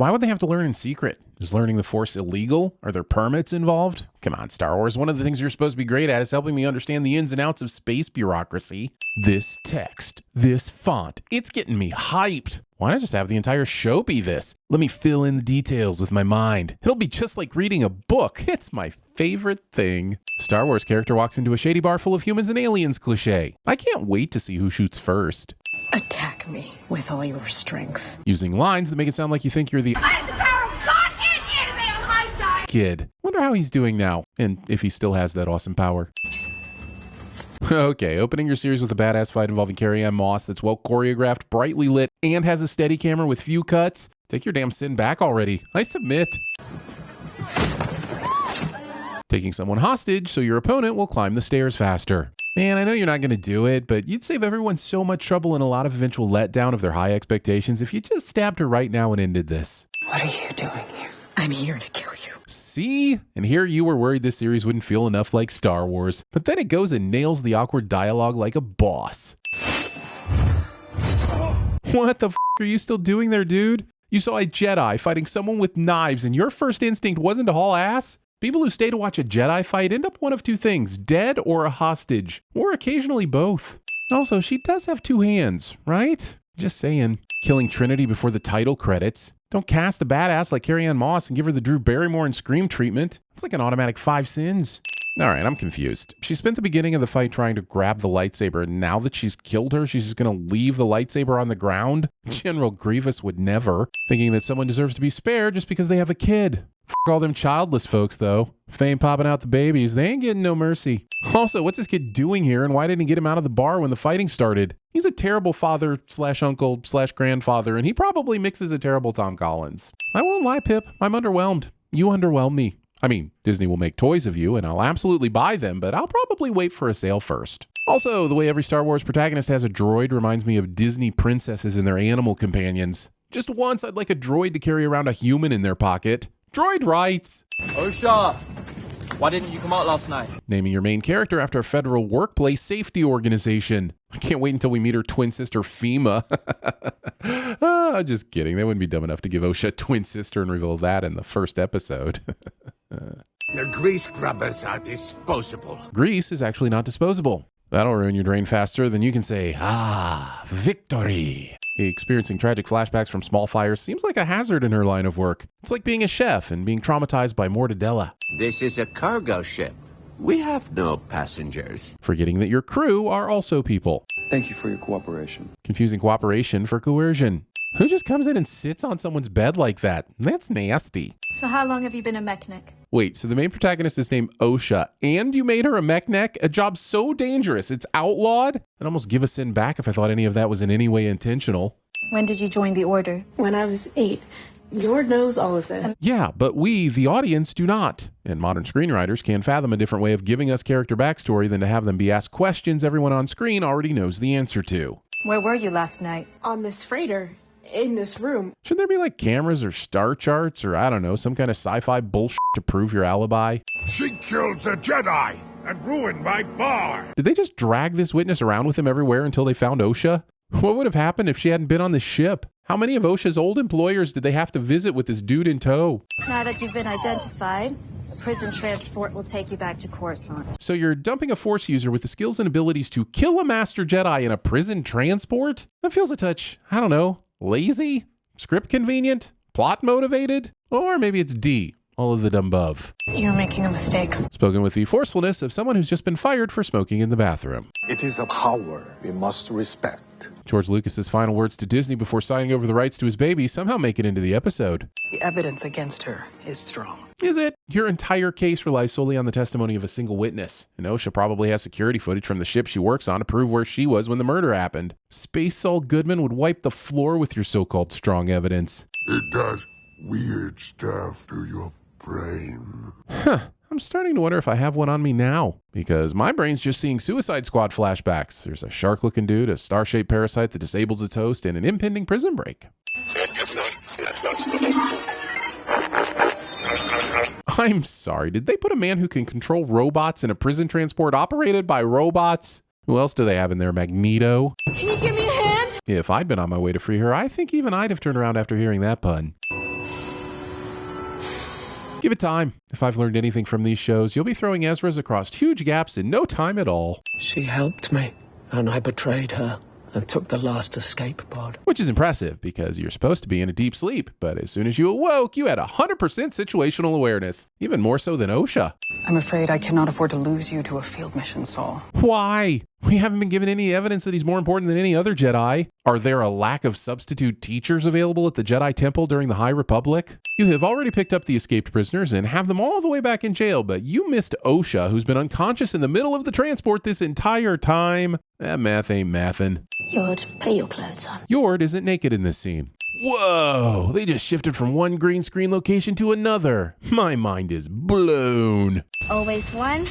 Why would they have to learn in secret? Is learning the Force illegal? Are there permits involved? Come on, Star Wars. One of the things you're supposed to be great at is helping me understand the ins and outs of space bureaucracy. This text, this font, it's getting me hyped. Why not just have the entire show be this? Let me fill in the details with my mind. It'll be just like reading a book. It's my favorite thing. Star Wars character walks into a shady bar full of humans and aliens cliché. I can't wait to see who shoots first. Attack me with all your strength. Using lines that make it sound like you think you're the I have the power of God and anime on my side! kid. Wonder how he's doing now, and if he still has that awesome power. Okay, opening your series with a badass fight involving Carrie-Anne Moss that's well choreographed, brightly lit, and has a steady camera with few cuts. Take your damn sin back already. I submit. Taking someone hostage so your opponent will climb the stairs faster. Man, I know you're not going to do it, but you'd save everyone so much trouble and a lot of eventual letdown of their high expectations if you just stabbed her right now and ended this. What are you doing here? I'm here to kill you. See? And here you were worried this series wouldn't feel enough like Star Wars, but then it goes and nails the awkward dialogue like a boss. What the f*** are you still doing there, dude? You saw a Jedi fighting someone with knives and your first instinct wasn't to haul ass? People who stay to watch a Jedi fight end up one of two things, dead or a hostage, or occasionally both. Also, she does have two hands, right? Just saying. Killing Trinity before the title credits. Don't cast a badass like Carrie-Anne Moss and give her the Drew Barrymore and Scream treatment. It's like an automatic 5 sins. All right, I'm confused. She spent the beginning of the fight trying to grab the lightsaber, and now that she's killed her, she's just gonna leave the lightsaber on the ground? General Grievous would never. Thinking that someone deserves to be spared just because they have a kid. F*** all them childless folks, though. If they ain't popping out the babies, they ain't getting no mercy. Also, what's this kid doing here, and why didn't he get him out of the bar when the fighting started? He's a terrible father / uncle / grandfather, and he probably mixes a terrible Tom Collins. I won't lie, Pip. I'm underwhelmed. You underwhelm me. I mean, Disney will make toys of you, and I'll absolutely buy them, but I'll probably wait for a sale first. Also, the way every Star Wars protagonist has a droid reminds me of Disney princesses and their animal companions. Just once, I'd like a droid to carry around a human in their pocket. Droid rights! Osha! Why didn't you come out last night? Naming your main character after a federal workplace safety organization. I can't wait until we meet her twin sister, FEMA. Just kidding. They wouldn't be dumb enough to give Osha a twin sister and reveal that in the first episode. The grease grubbers are disposable. Grease is actually not disposable. That'll ruin your drain faster than you can say, victory. Experiencing tragic flashbacks from small fires seems like a hazard in her line of work. It's like being a chef and being traumatized by mortadella. This is a cargo ship. We have no passengers. Forgetting that your crew are also people. Thank you for your cooperation. Confusing cooperation for coercion. Who just comes in and sits on someone's bed like that? That's nasty. So how long have you been a mechanic? Wait, so the main protagonist is named Osha, and you made her a mech-neck? A job so dangerous, it's outlawed? I'd almost give a sin back if I thought any of that was in any way intentional. When did you join the order? When I was 8. Yord knows all of this. Yeah, but we, the audience, do not. And modern screenwriters can't fathom a different way of giving us character backstory than to have them be asked questions everyone on screen already knows the answer to. Where were you last night? On this freighter. In this room. Should there be like cameras or star charts or I don't know, some kind of sci-fi bullshit to prove your alibi? She killed the Jedi and ruined my bar. Did they just drag this witness around with them everywhere until they found Osha? What would have happened if she hadn't been on the ship? How many of Osha's old employers did they have to visit with this dude in tow? Now that you've been identified, prison transport will take you back to Coruscant. So you're dumping a Force user with the skills and abilities to kill a Master Jedi in a prison transport? That feels a touch, I don't know, lazy? Script convenient? Plot motivated? Or maybe it's D, all of the above. You're making a mistake. Spoken with the forcefulness of someone who's just been fired for smoking in the bathroom. It is a power we must respect. George Lucas's final words to Disney before signing over the rights to his baby somehow make it into the episode. The evidence against her is strong. Is it? Your entire case relies solely on the testimony of a single witness. And Osha probably has security footage from the ship she works on to prove where she was when the murder happened. Space Saul Goodman would wipe the floor with your so-called strong evidence. It does weird stuff to your brain. I'm starting to wonder if I have one on me now, because my brain's just seeing Suicide Squad flashbacks. There's a shark-looking dude, a star-shaped parasite that disables its host, and an impending prison break. I'm sorry, did they put a man who can control robots in a prison transport operated by robots? Who else do they have in there? Magneto? Can you give me a hand? If I'd been on my way to free her, I think even I'd have turned around after hearing that pun. Give it time. If I've learned anything from these shows, you'll be throwing Ezras across huge gaps in no time at all. She helped me, and I betrayed her and took the last escape pod. Which is impressive, because you're supposed to be in a deep sleep, but as soon as you awoke, you had 100% situational awareness, even more so than Osha. I'm afraid I cannot afford to lose you to a field mission, Saul. Why? We haven't been given any evidence that he's more important than any other Jedi. Are there a lack of substitute teachers available at the Jedi Temple during the High Republic? You have already picked up the escaped prisoners and have them all the way back in jail, but you missed Osha, who's been unconscious in the middle of the transport this entire time. That math ain't mathin'. Yord, put your clothes on. Yord isn't naked in this scene. Whoa, they just shifted from one green screen location to another. My mind is blown. Always one,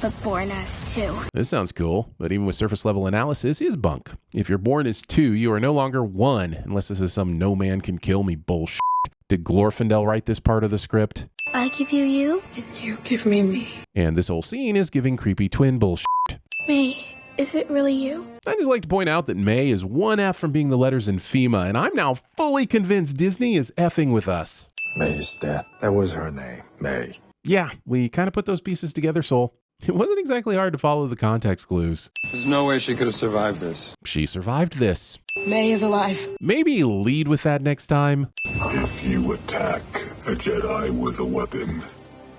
but born as two. This sounds cool, but even with surface level analysis is bunk. If you're born as 2, you are no longer 1, unless this is some no man can kill me bullshit. Did Glorfindel write this part of the script? I give you you. And you give me me. And this whole scene is giving creepy twin bullshit. Me, is it really you? I'd just like to point out that May is one F from being the letters in FEMA, and I'm now fully convinced Disney is effing with us. May is dead. That was her name, May. Yeah, we kind of put those pieces together, Soul. It wasn't exactly hard to follow the context clues. There's no way she could have survived this. She survived this. May is alive. Maybe lead with that next time. If you attack a Jedi with a weapon,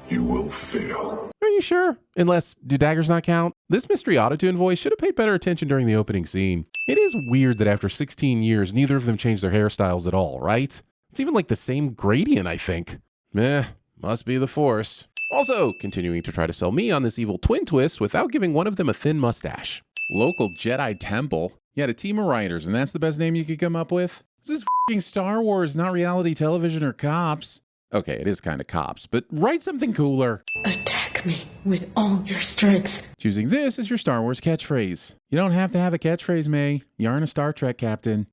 you will fail. Are you sure? Unless, do daggers not count? This mystery autotune voice should have paid better attention during the opening scene. It is weird that after 16 years, neither of them changed their hairstyles at all, right? It's even like the same gradient, I think. Must be the Force. Also, continuing to try to sell me on this evil twin twist without giving one of them a thin mustache. Local Jedi Temple. You had a team of writers, and that's the best name you could come up with? This is f***ing Star Wars, not reality television or cops. Okay, it is kind of cops, but write something cooler. Attack me with all your strength. Choosing this as your Star Wars catchphrase. You don't have to have a catchphrase, May. You aren't a Star Trek captain.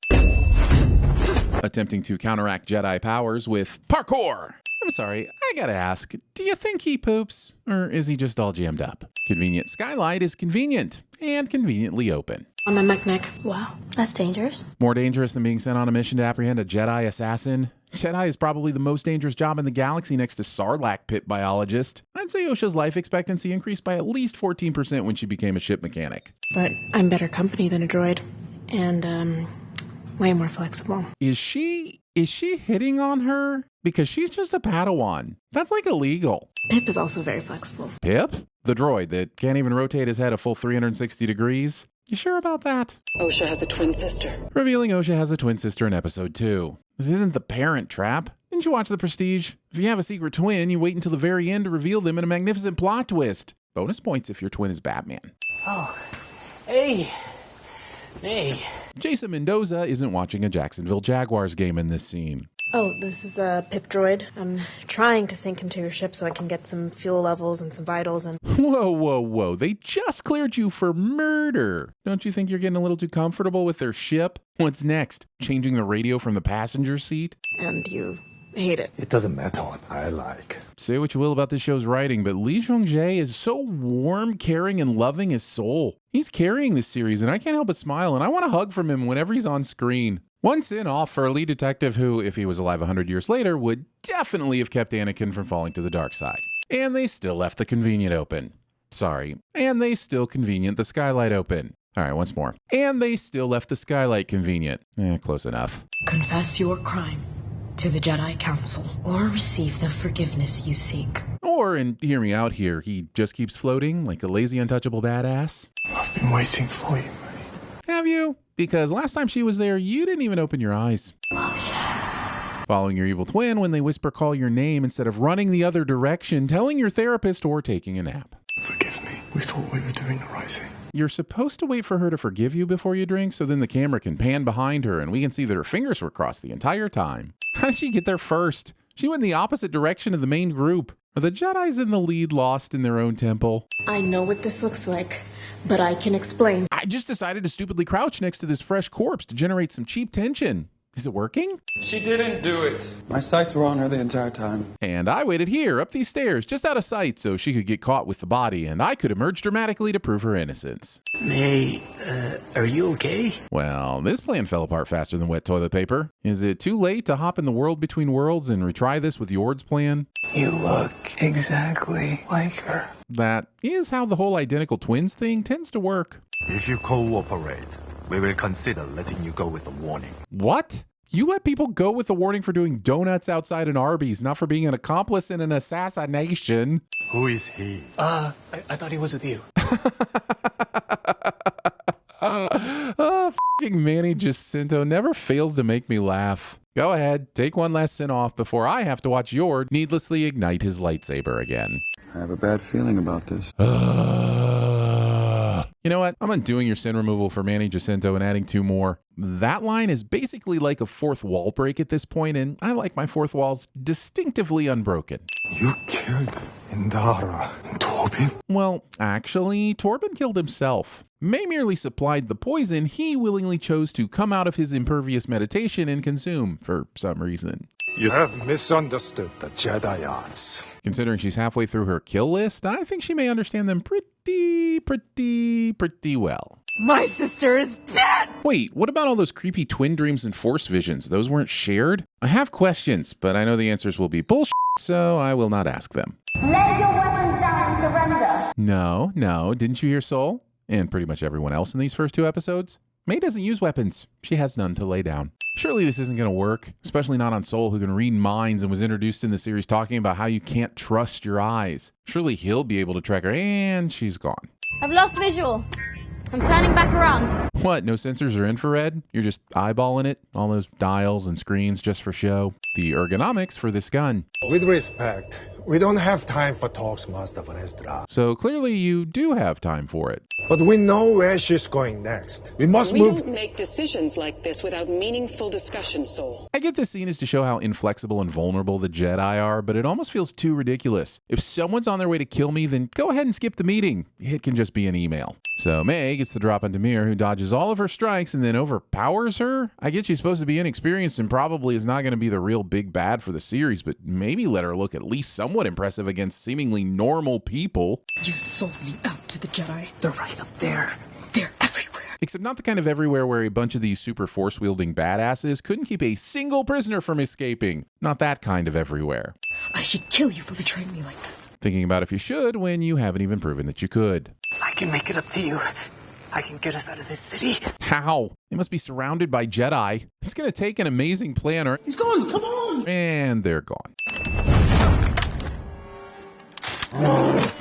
Attempting to counteract Jedi powers with parkour. I'm sorry, I gotta ask, do you think he poops? Or is he just all jammed up? Convenient skylight is convenient and conveniently open. On my mech neck. Wow, that's dangerous. More dangerous than being sent on a mission to apprehend a Jedi assassin? Jedi is probably the most dangerous job in the galaxy next to Sarlacc pit biologist. I'd say Osha's life expectancy increased by at least 14% when she became a ship mechanic. But I'm better company than a droid. And, way more flexible. Is she hitting on her? Because she's just a Padawan. That's like illegal. Pip is also very flexible. Pip? The droid that can't even rotate his head a full 360 degrees? You sure about that? Osha has a twin sister. Revealing Osha has a twin sister in episode 2. This isn't the Parent Trap. Didn't you watch The Prestige? If you have a secret twin, you wait until the very end to reveal them in a magnificent plot twist. Bonus points if your twin is Batman. Oh, hey. Jason Mendoza isn't watching a Jacksonville Jaguars game in this scene. Oh, this is a Pip droid. I'm trying to sink into your ship so I can get some fuel levels and some vitals and... Whoa. They just cleared you for murder. Don't you think you're getting a little too comfortable with their ship? What's next? Changing the radio from the passenger seat? And you hate it. It doesn't matter what I like. Say what you will about this show's writing, but Lee Jung-jae is so warm, caring, and loving as Soul. He's carrying this series, and I can't help but smile, and I want a hug from him whenever he's on screen. One sin off for a lead detective who, if he was alive 100 years later, would definitely have kept Anakin from falling to the dark side. And they still left the convenient open. Sorry. And they still convenient the skylight open. All right, once more. And they still left the skylight convenient. Close enough. Confess your crime to the Jedi Council or receive the forgiveness you seek. Or, and hear me out here, he just keeps floating like a lazy, untouchable badass. I've been waiting for you, May. Have you? Because last time she was there, you didn't even open your eyes. Following your evil twin when they whisper call your name instead of running the other direction, telling your therapist, or taking a nap. Forgive me. We thought we were doing the right thing. You're supposed to wait for her to forgive you before you drink, so then the camera can pan behind her and we can see that her fingers were crossed the entire time. How did she get there first? She went in the opposite direction of the main group. Are the Jedis in the lead lost in their own temple? I know what this looks like, but I can explain. I just decided to stupidly crouch next to this fresh corpse to generate some cheap tension. Is it working? She didn't do it. My sights were on her the entire time. And I waited here, up these stairs, just out of sight, so she could get caught with the body, and I could emerge dramatically to prove her innocence. May, are you okay? Well, this plan fell apart faster than wet toilet paper. Is it too late to hop in the world between worlds and retry this with Yord's plan? You look exactly like her. That is how the whole identical twins thing tends to work. If you cooperate, we will consider letting you go with a warning. What? You let people go with a warning for doing donuts outside an Arby's, not for being an accomplice in an assassination. Who is he? I thought he was with you. F***ing Manny Jacinto never fails to make me laugh. Go ahead, take one last sin off before I have to watch Yord needlessly ignite his lightsaber again. I have a bad feeling about this. You know what? I'm undoing your sin removal for Manny Jacinto and adding 2 more. That line is basically like a fourth wall break at this point, and I like my fourth walls distinctively unbroken. You killed Indara and Torben? Well, actually, Torben killed himself. May merely supplied the poison he willingly chose to come out of his impervious meditation and consume for some reason. You have misunderstood the Jedi arts. Considering she's halfway through her kill list, I think she may understand them pretty well. My sister is dead! Wait, what about all those creepy twin dreams and force visions? Those weren't shared? I have questions, but I know the answers will be bullshit, so I will not ask them. Lay your weapons down and surrender. No, didn't you hear Soul? And pretty much everyone else in these first 2 episodes? May doesn't use weapons. She has none to lay down. Surely this isn't going to work, especially not on Soul, who can read minds and was introduced in the series talking about how you can't trust your eyes. Surely he'll be able to track her, and she's gone. I've lost visual. I'm turning back around. What, no sensors or infrared? You're just eyeballing it? All those dials and screens just for show? The ergonomics for this gun. With respect, we don't have time for talks, Master Vanestra. So clearly you do have time for it. But we know where she's going next. We must We move. don't make decisions like this without meaningful discussion, Soul. I get this scene is to show how inflexible and vulnerable the Jedi are, but it almost feels too ridiculous. If someone's on their way to kill me, then go ahead and skip the meeting. It can just be an email. So May gets the drop on Demir, who dodges all of her strikes and then overpowers her. I get she's supposed to be inexperienced and probably is not going to be the real big bad for the series, but maybe let her look at least somewhat impressive against seemingly normal people. You sold me out to the Jedi. They're right up there. They're everywhere. Except not the kind of everywhere where a bunch of these super force-wielding badasses couldn't keep a single prisoner from escaping. Not that kind of everywhere. I should kill you for betraying me like this. Thinking about if you should when you haven't even proven that you could. I can make it up to you. I can get us out of this city. How? They must be surrounded by Jedi. It's going to take an amazing planner. He's gone. Come on. And they're gone.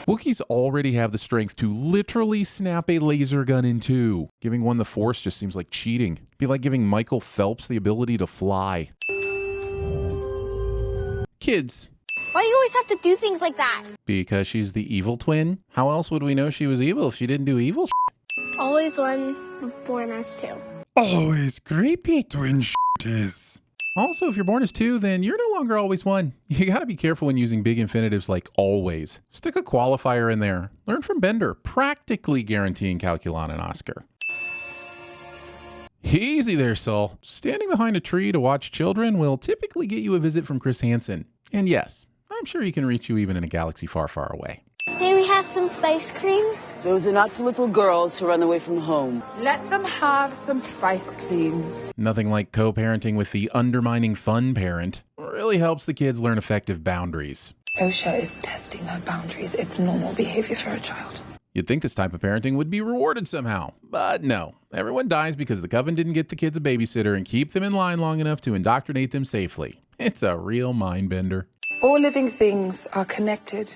Wookiees already have the strength to literally snap a laser gun in 2. Giving one the Force just seems like cheating. It'd be like giving Michael Phelps the ability to fly. Kids. Why do you always have to do things like that? Because she's the evil twin? How else would we know she was evil if she didn't do evil Always one, born as 2. Always creepy twin is. Also, if you're born as 2, then you're no longer always 1. You gotta be careful when using big infinitives like always. Stick a qualifier in there. Learn from Bender, practically guaranteeing Calculon an Oscar. Easy there, Sol. Standing behind a tree to watch children will typically get you a visit from Chris Hansen. And yes, I'm sure he can reach you even in a galaxy far, far away. May we have some spice creams? Those are not for little girls who run away from home. Let them have some spice creams. Nothing like co-parenting with the undermining fun parent. Really helps the kids learn effective boundaries. Osha is testing her boundaries. It's normal behavior for a child. You'd think this type of parenting would be rewarded somehow, but no. Everyone dies because the Coven didn't get the kids a babysitter and keep them in line long enough to indoctrinate them safely. It's a real mind bender. All living things are connected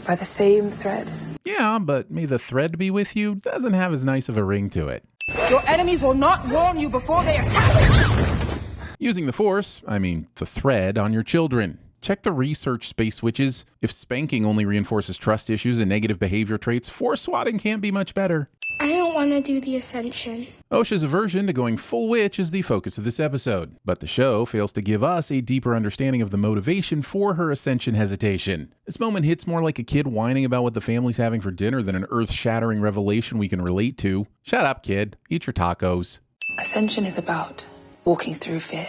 by the same thread. Yeah, but may the thread be with you doesn't have as nice of a ring to it. Your enemies will not warn you before they attack. Using the Force, I mean the thread, on your children. Check the research, Space Witches. If spanking only reinforces trust issues and negative behavior traits, Force swatting can't be much better. I don't want to do the Ascension. Osha's aversion to going full witch is the focus of this episode, but the show fails to give us a deeper understanding of the motivation for her Ascension hesitation. This moment hits more like a kid whining about what the family's having for dinner than an earth-shattering revelation we can relate to. Shut up, kid. Eat your tacos. Ascension is about walking through fear.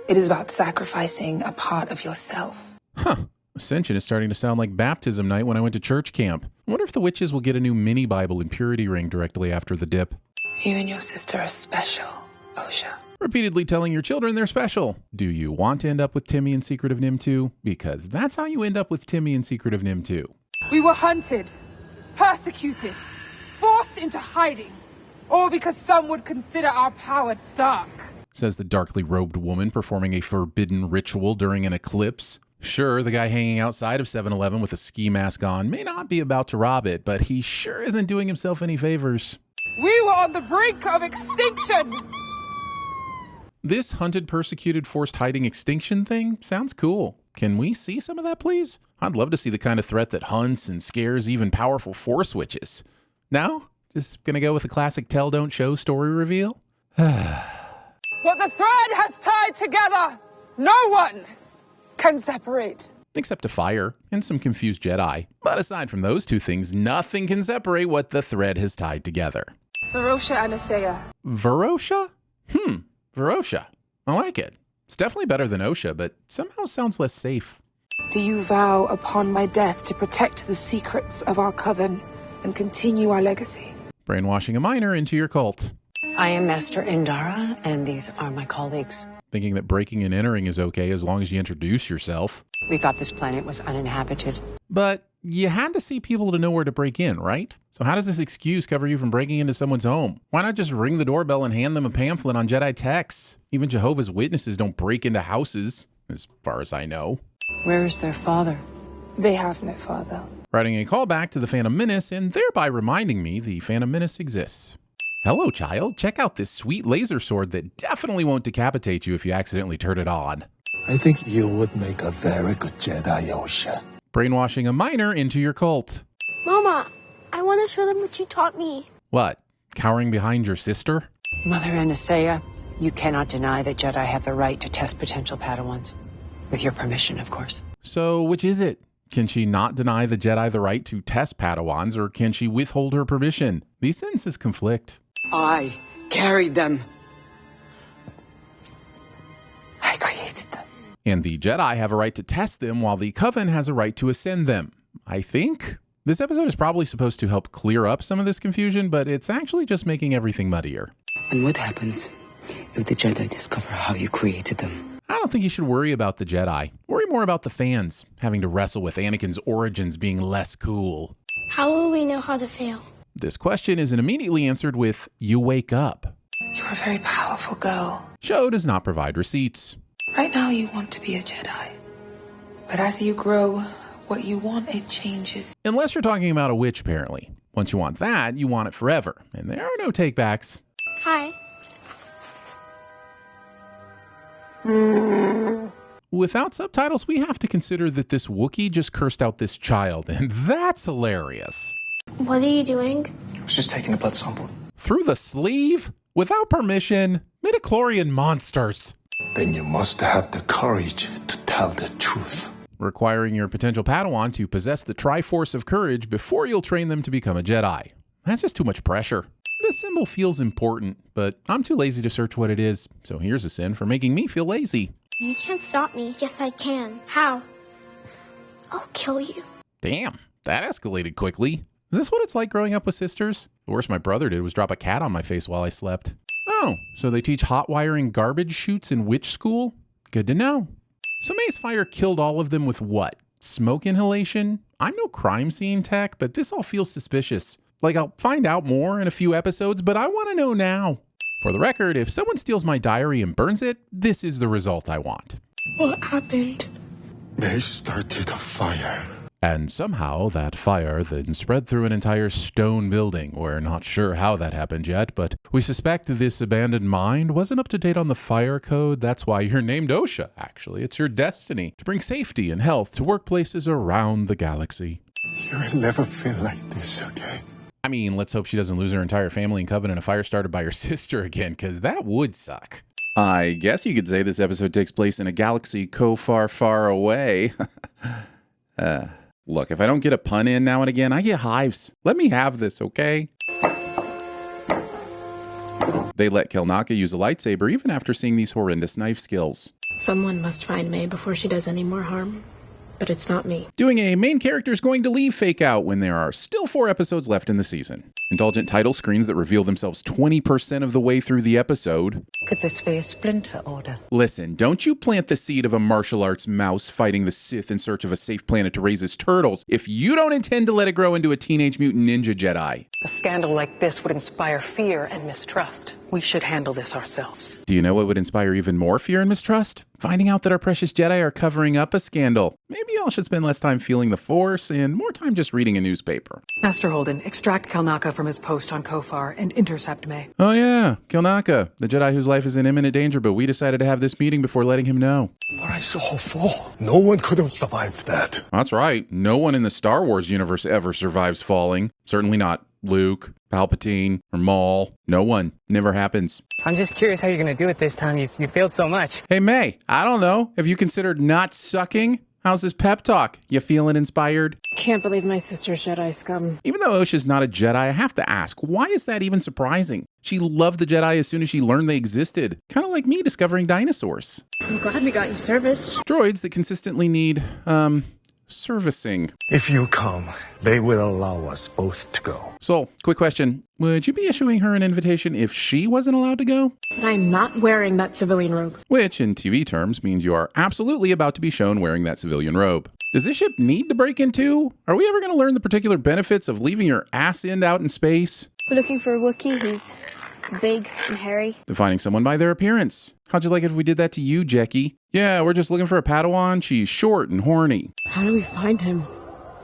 It is about sacrificing a part of yourself. Huh. Ascension is starting to sound like baptism night when I went to church camp. I wonder if the witches will get a new mini Bible and purity ring directly after the dip. You and your sister are special, Osha. Repeatedly telling your children they're special. Do you want to end up with Timmy in Secret of Nim 2? Because that's how you end up with Timmy in Secret of Nim 2. We were hunted, persecuted, forced into hiding, all because some would consider our power dark. Says the darkly robed woman performing a forbidden ritual during an eclipse. Sure, the guy hanging outside of 7-Eleven with a ski mask on may not be about to rob it, but he sure isn't doing himself any favors. We were on the brink of extinction! This hunted, persecuted, forced hiding extinction thing sounds cool. Can we see some of that, please? I'd love to see the kind of threat that hunts and scares even powerful Force witches. No? Just gonna go with the classic tell, don't show story reveal? What the thread has tied together, no one can separate. Except a fire and some confused Jedi. But aside from those two things, nothing can separate what the thread has tied together. Verosha and Asaya. Verosha? Verosha. I like it. It's definitely better than Osha, but somehow sounds less safe. Do you vow upon my death to protect the secrets of our coven and continue our legacy? Brainwashing a minor into your cult. I am Master Indara, and these are my colleagues. Thinking that breaking and entering is okay as long as you introduce yourself. We thought this planet was uninhabited. But you had to see people to know where to break in, right? So how does this excuse cover you from breaking into someone's home? Why not just ring the doorbell and hand them a pamphlet on Jedi texts? Even Jehovah's Witnesses don't break into houses, as far as I know. Where is their father? They have no father. Writing a callback to the Phantom Menace and thereby reminding me the Phantom Menace exists. Hello, child. Check out this sweet laser sword that definitely won't decapitate you if you accidentally turn it on. I think you would make a very good Jedi, Osha. Brainwashing a minor into your cult. Mama, I want to show them what you taught me. What? Cowering behind your sister? Mother Anasea, you cannot deny that Jedi have the right to test potential Padawans. With your permission, of course. So, which is it? Can she not deny the Jedi the right to test Padawans, or can she withhold her permission? These sentences conflict. I carried them. I created them. And the Jedi have a right to test them, while the Coven has a right to ascend them. I think? This episode is probably supposed to help clear up some of this confusion, but it's actually just making everything muddier. And what happens if the Jedi discover how you created them? I don't think you should worry about the Jedi. Worry more about the fans, having to wrestle with Anakin's origins being less cool. How will we know how to fail? This question isn't immediately answered with, you wake up. You're a very powerful girl. Show does not provide receipts. Right now you want to be a Jedi. But as you grow, what you want, it changes. Unless you're talking about a witch, apparently. Once you want that, you want it forever. And there are no takebacks. Hi. Without subtitles, we have to consider that this Wookiee just cursed out this child, and that's hilarious. What are you doing? I was just taking a blood sample. Through the sleeve? Without permission? Midichlorian monsters. Then you must have the courage to tell the truth. Requiring your potential Padawan to possess the Triforce of Courage before you'll train them to become a Jedi. That's just too much pressure. This symbol feels important, but I'm too lazy to search what it is, so here's a sin for making me feel lazy. You can't stop me. Yes, I can. How? I'll kill you. Damn, that escalated quickly. Is this what it's like growing up with sisters? The worst my brother did was drop a cat on my face while I slept. Oh, so they teach hot wiring garbage chutes in witch school? Good to know. So Mace Fire killed all of them with what? Smoke inhalation? I'm no crime scene tech, but this all feels suspicious. Like, I'll find out more in a few episodes, but I want to know now. For the record, if someone steals my diary and burns it, this is the result I want. What happened? They started a fire. And somehow that fire then spread through an entire stone building. We're not sure how that happened yet, but we suspect this abandoned mine wasn't up to date on the fire code. That's why you're named Osha, actually. It's your destiny to bring safety and health to workplaces around the galaxy. You will never feel like this again. I mean, let's hope she doesn't lose her entire family and coven in a fire started by her sister again, because that would suck. I guess you could say this episode takes place in a galaxy far, far away. Look, if I don't get a pun in now and again, I get hives. Let me have this, okay? They let Kelnaka use a lightsaber even after seeing these horrendous knife skills. Someone must find May before she does any more harm. But it's not me. Doing a main character's going to leave fake out when there are still 4 episodes left in the season. Indulgent title screens that reveal themselves 20% of the way through the episode. Could this be a splinter order? Listen, don't you plant the seed of a martial arts mouse fighting the Sith in search of a safe planet to raise his turtles if you don't intend to let it grow into a teenage mutant ninja Jedi. A scandal like this would inspire fear and mistrust. We should handle this ourselves. Do you know what would inspire even more fear and mistrust? Finding out that our precious Jedi are covering up a scandal. Maybe y'all should spend less time feeling the Force and more time just reading a newspaper. Master Holden, extract Kelnaka from his post on Kofar and intercept May. Oh yeah, Kelnaka, the Jedi whose life is in imminent danger, but we decided to have this meeting before letting him know. But I saw her fall. No one could have survived that. That's right. No one in the Star Wars universe ever survives falling. Certainly not Luke, Palpatine, or Maul. No one. Never happens. I'm just curious how you're going to do it this time. You failed so much. Hey, May, I don't know. Have you considered not sucking? How's this pep talk? You feeling inspired? Can't believe my sister's Jedi scum. Even though Osha's not a Jedi, I have to ask, why is that even surprising? She loved the Jedi as soon as she learned they existed. Kind of like me discovering dinosaurs. I'm glad we got you serviced. Droids that consistently need, servicing. If you come, they will allow us both to go. So, quick question. Would you be issuing her an invitation if she wasn't allowed to go? I'm not wearing that civilian robe. Which, in TV terms, means you are absolutely about to be shown wearing that civilian robe. Does this ship need to break into? Are we ever going to learn the particular benefits of leaving your ass end out in space? We're looking for a Wookiee. He's big and hairy. Defining someone by their appearance. How'd you like it if we did that to you, Jackie? Yeah, we're just looking for a Padawan. She's short and horny. How do we find him?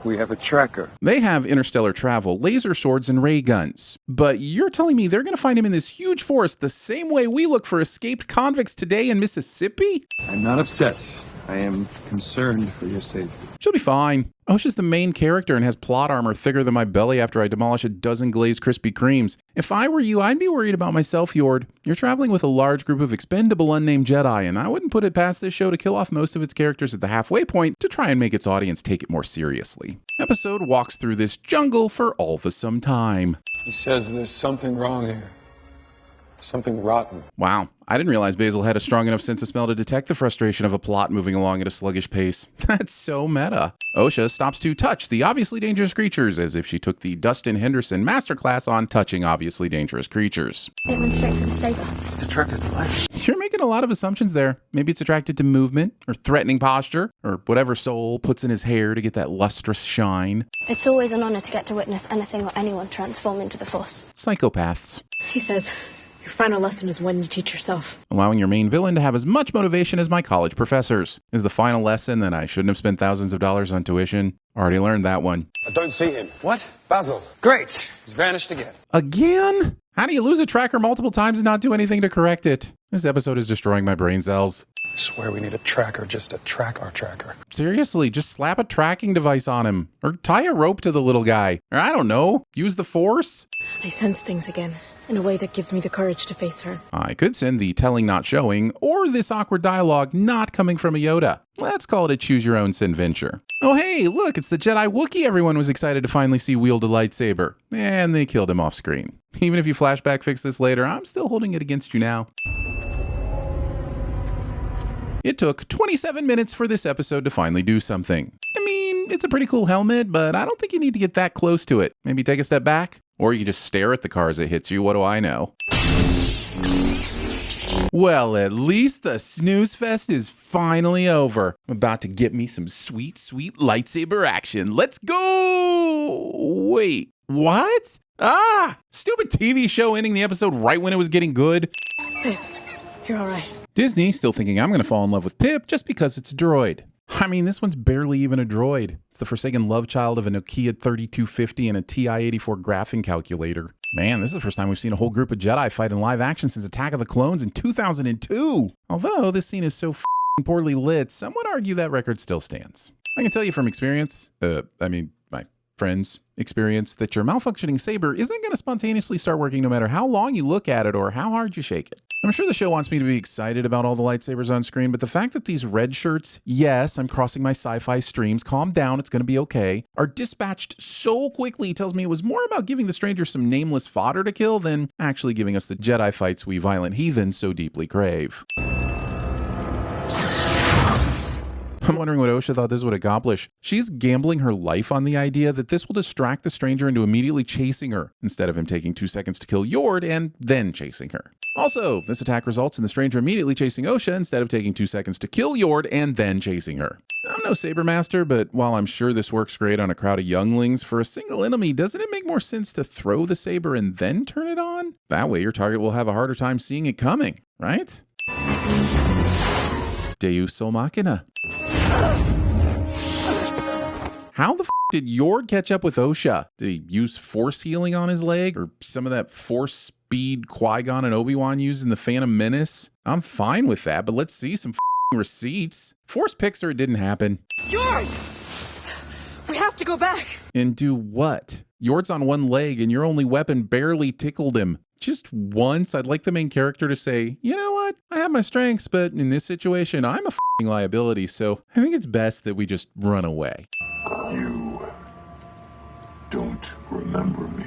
We have a tracker. They have interstellar travel, laser swords, and ray guns. But you're telling me they're going to find him in this huge forest the same way we look for escaped convicts today in Mississippi? I'm not upset. I am concerned for your safety. She'll be fine. Osha's the main character and has plot armor thicker than my belly after I demolish a dozen glazed Krispy Kremes. If I were you, I'd be worried about myself, Yord. You're traveling with a large group of expendable unnamed Jedi, and I wouldn't put it past this show to kill off most of its characters at the halfway point to try and make its audience take it more seriously. Episode walks through this jungle for all the some time. He says there's something wrong here. Something rotten. Wow, I didn't realize Basil had a strong enough sense of smell to detect the frustration of a plot moving along at a sluggish pace. That's so meta. Osha stops to touch the obviously dangerous creatures as if she took the Dustin Henderson masterclass on touching obviously dangerous creatures. It went straight for the saber. It's attracted to life. You're making a lot of assumptions there. Maybe it's attracted to movement or threatening posture or whatever Soul puts in his hair to get that lustrous shine. It's always an honor to get to witness anything or anyone transform into the Force. Psychopaths. He says, your final lesson is when you teach yourself. Allowing your main villain to have as much motivation as my college professors. Is the final lesson that I shouldn't have spent thousands of dollars on tuition? Already learned that one. I don't see him. What? Basil. Great. He's vanished again. Again? How do you lose a tracker multiple times and not do anything to correct it? This episode is destroying my brain cells. I swear we need a tracker just to track our tracker. Seriously, just slap a tracking device on him. Or tie a rope to the little guy. Or I don't know, use the Force? I sense things again, in a way that gives me the courage to face her. I could send the telling not showing, or this awkward dialogue not coming from a Yoda. Let's call it a choose-your-own-sin venture. Oh hey, look, it's the Jedi Wookiee everyone was excited to finally see wield a lightsaber. And they killed him off screen. Even if you flashback fix this later, I'm still holding it against you now. It took 27 minutes for this episode to finally do something. I mean, it's a pretty cool helmet, but I don't think you need to get that close to it. Maybe take a step back, or you can just stare at the car as it hits you. What do I know? Well, at least the snooze fest is finally over. I'm about to get me some sweet, sweet lightsaber action. Let's go! Wait, what? Ah! Stupid TV show ending the episode right when it was getting good. Babe, you're all right. Disney still thinking I'm going to fall in love with Pip just because it's a droid. I mean, this one's barely even a droid. It's the forsaken love child of a Nokia 3250 and a TI-84 graphing calculator. Man, this is the first time we've seen a whole group of Jedi fight in live action since Attack of the Clones in 2002. Although this scene is so poorly lit, some would argue that record still stands. I can tell you from experience, my friends, experience that your malfunctioning saber isn't going to spontaneously start working no matter how long you look at it or how hard you shake it. I'm sure the show wants me to be excited about all the lightsabers on screen, but the fact that these red shirts, yes, I'm crossing my sci-fi streams, calm down, it's going to be okay, are dispatched so quickly tells me it was more about giving the stranger some nameless fodder to kill than actually giving us the Jedi fights we violent heathens so deeply crave. I'm wondering what Osha thought this would accomplish. She's gambling her life on the idea that this will distract the stranger into immediately chasing her, instead of him taking 2 seconds to kill Yord and then chasing her. Also, this attack results in the stranger immediately chasing Osha instead of taking 2 seconds to kill Yord and then chasing her. I'm no saber master, but while I'm sure this works great on a crowd of younglings, for a single enemy, doesn't it make more sense to throw the saber and then turn it on? That way your target will have a harder time seeing it coming, right? Deus Sol Machina. How the f did Yord catch up with Osha? Did he use force healing on his leg? Or some of that force speed Qui-Gon and Obi-Wan used in The Phantom Menace? I'm fine with that, but let's see some f***ing receipts. Force picks or it didn't happen. Yord! We have to go back! And do what? Yord's on one leg and your only weapon barely tickled him. Just once, I'd like the main character to say, you know what? I have my strengths, but in this situation, I'm a f***ing liability, so I think it's best that we just run away. You don't remember me.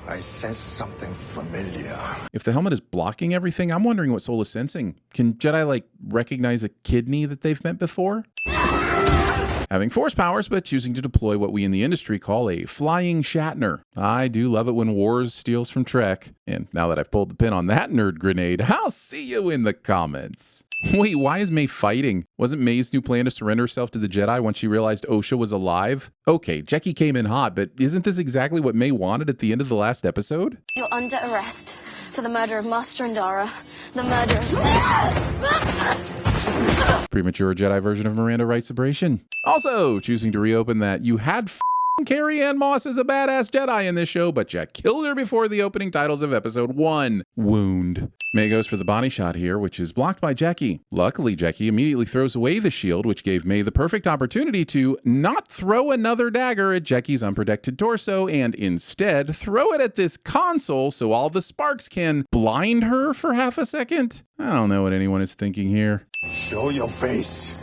I sense something familiar. If the helmet is blocking everything, I'm wondering what Soul is sensing. Can Jedi, like, recognize a kidney that they've met before? Having force powers, but choosing to deploy what we in the industry call a flying Shatner. I do love it when Wars steals from Trek. And now that I've pulled the pin on that nerd grenade, I'll see you in the comments. Wait, why is May fighting? Wasn't May's new plan to surrender herself to the Jedi once she realized Osha was alive? Okay, Jackie came in hot, but isn't this exactly what May wanted at the end of the last episode? You're under arrest for the murder of Master Andara, the murder of... Premature Jedi version of Miranda rights abrasion. Also, choosing to reopen that you had Carrie Ann Moss is a badass Jedi in this show, but you killed her before the opening titles of episode 1. Wound. May goes for the body shot here, which is blocked by Jackie. Luckily, Jackie immediately throws away the shield, which gave May the perfect opportunity to not throw another dagger at Jackie's unprotected torso, and instead throw it at this console so all the sparks can blind her for half a second. I don't know what anyone is thinking here. Show your face.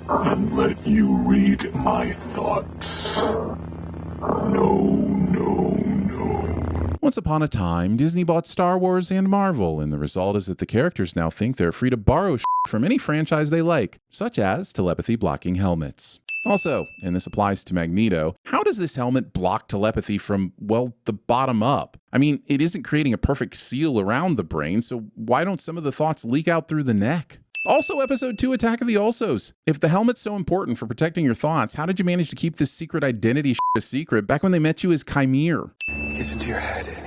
And let you read my thoughts. No. Once upon a time, Disney bought Star Wars and Marvel, and the result is that the characters now think they're free to borrow from any franchise they like, such as telepathy-blocking helmets. Also, and this applies to Magneto, how does this helmet block telepathy from, well, the bottom up? I mean, it isn't creating a perfect seal around the brain, so why don't some of the thoughts leak out through the neck? Also, Episode 2, Attack of the Ulsos. If the helmet's so important for protecting your thoughts, how did you manage to keep this secret identity a secret back when they met you as Chimere? He gets into your head and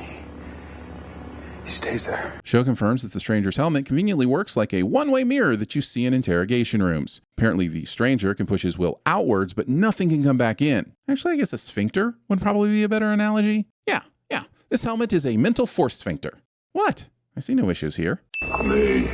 he stays there. Show confirms that the stranger's helmet conveniently works like a one-way mirror that you see in interrogation rooms. Apparently, the stranger can push his will outwards, but nothing can come back in. Actually, I guess a sphincter would probably be a better analogy. Yeah. This helmet is a mental force sphincter. What? I see no issues here. May.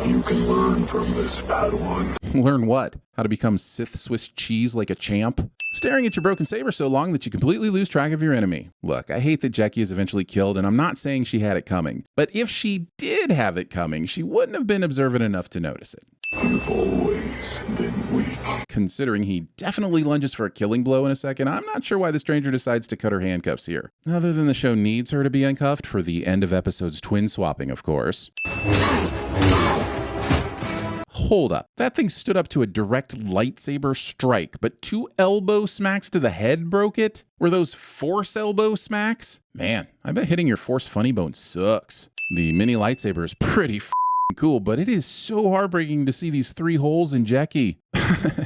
You can learn from this, Padawan. Learn what? How to become Sith Swiss cheese like a champ? Staring at your broken saber so long that you completely lose track of your enemy. Look, I hate that Jackie is eventually killed, and I'm not saying she had it coming. But if she did have it coming, she wouldn't have been observant enough to notice it. You've always been weak. Considering he definitely lunges for a killing blow in a second, I'm not sure why the stranger decides to cut her handcuffs here. Other than the show needs her to be uncuffed for the end of episode's twin swapping, of course. Hold up. That thing stood up to a direct lightsaber strike, but 2 elbow smacks to the head broke it? Were those force elbow smacks? Man, I bet hitting your force funny bone sucks. The mini lightsaber is pretty cool, but it is so heartbreaking to see these 3 holes in Jackie.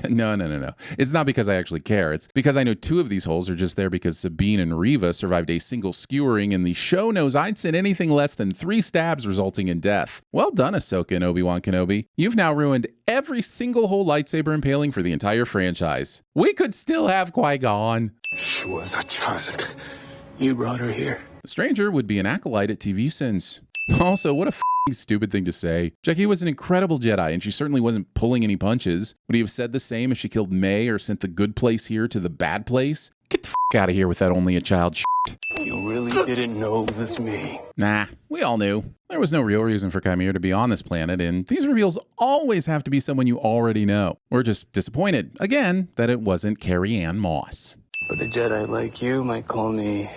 No. It's not because I actually care. It's because I know 2 of these holes are just there because Sabine and Reva survived a single skewering, and the show knows I'd send anything less than 3 stabs resulting in death. Well done, Ahsoka and Obi-Wan Kenobi. You've now ruined every single hole lightsaber impaling for the entire franchise. We could still have Qui-Gon. She was a child. You brought her here. The stranger would be an acolyte at TVSins. Also, what a stupid thing to say. Jackie was an incredible Jedi, and she certainly wasn't pulling any punches. Would he have said the same if she killed May or sent the good place here to the bad place? Get the out of here with that only a child shit. You really didn't know it was me. Nah, we all knew. There was no real reason for Chimera to be on this planet, and these reveals always have to be someone you already know. We're just disappointed, again, that it wasn't Carrie Ann Moss. But a Jedi like you might call me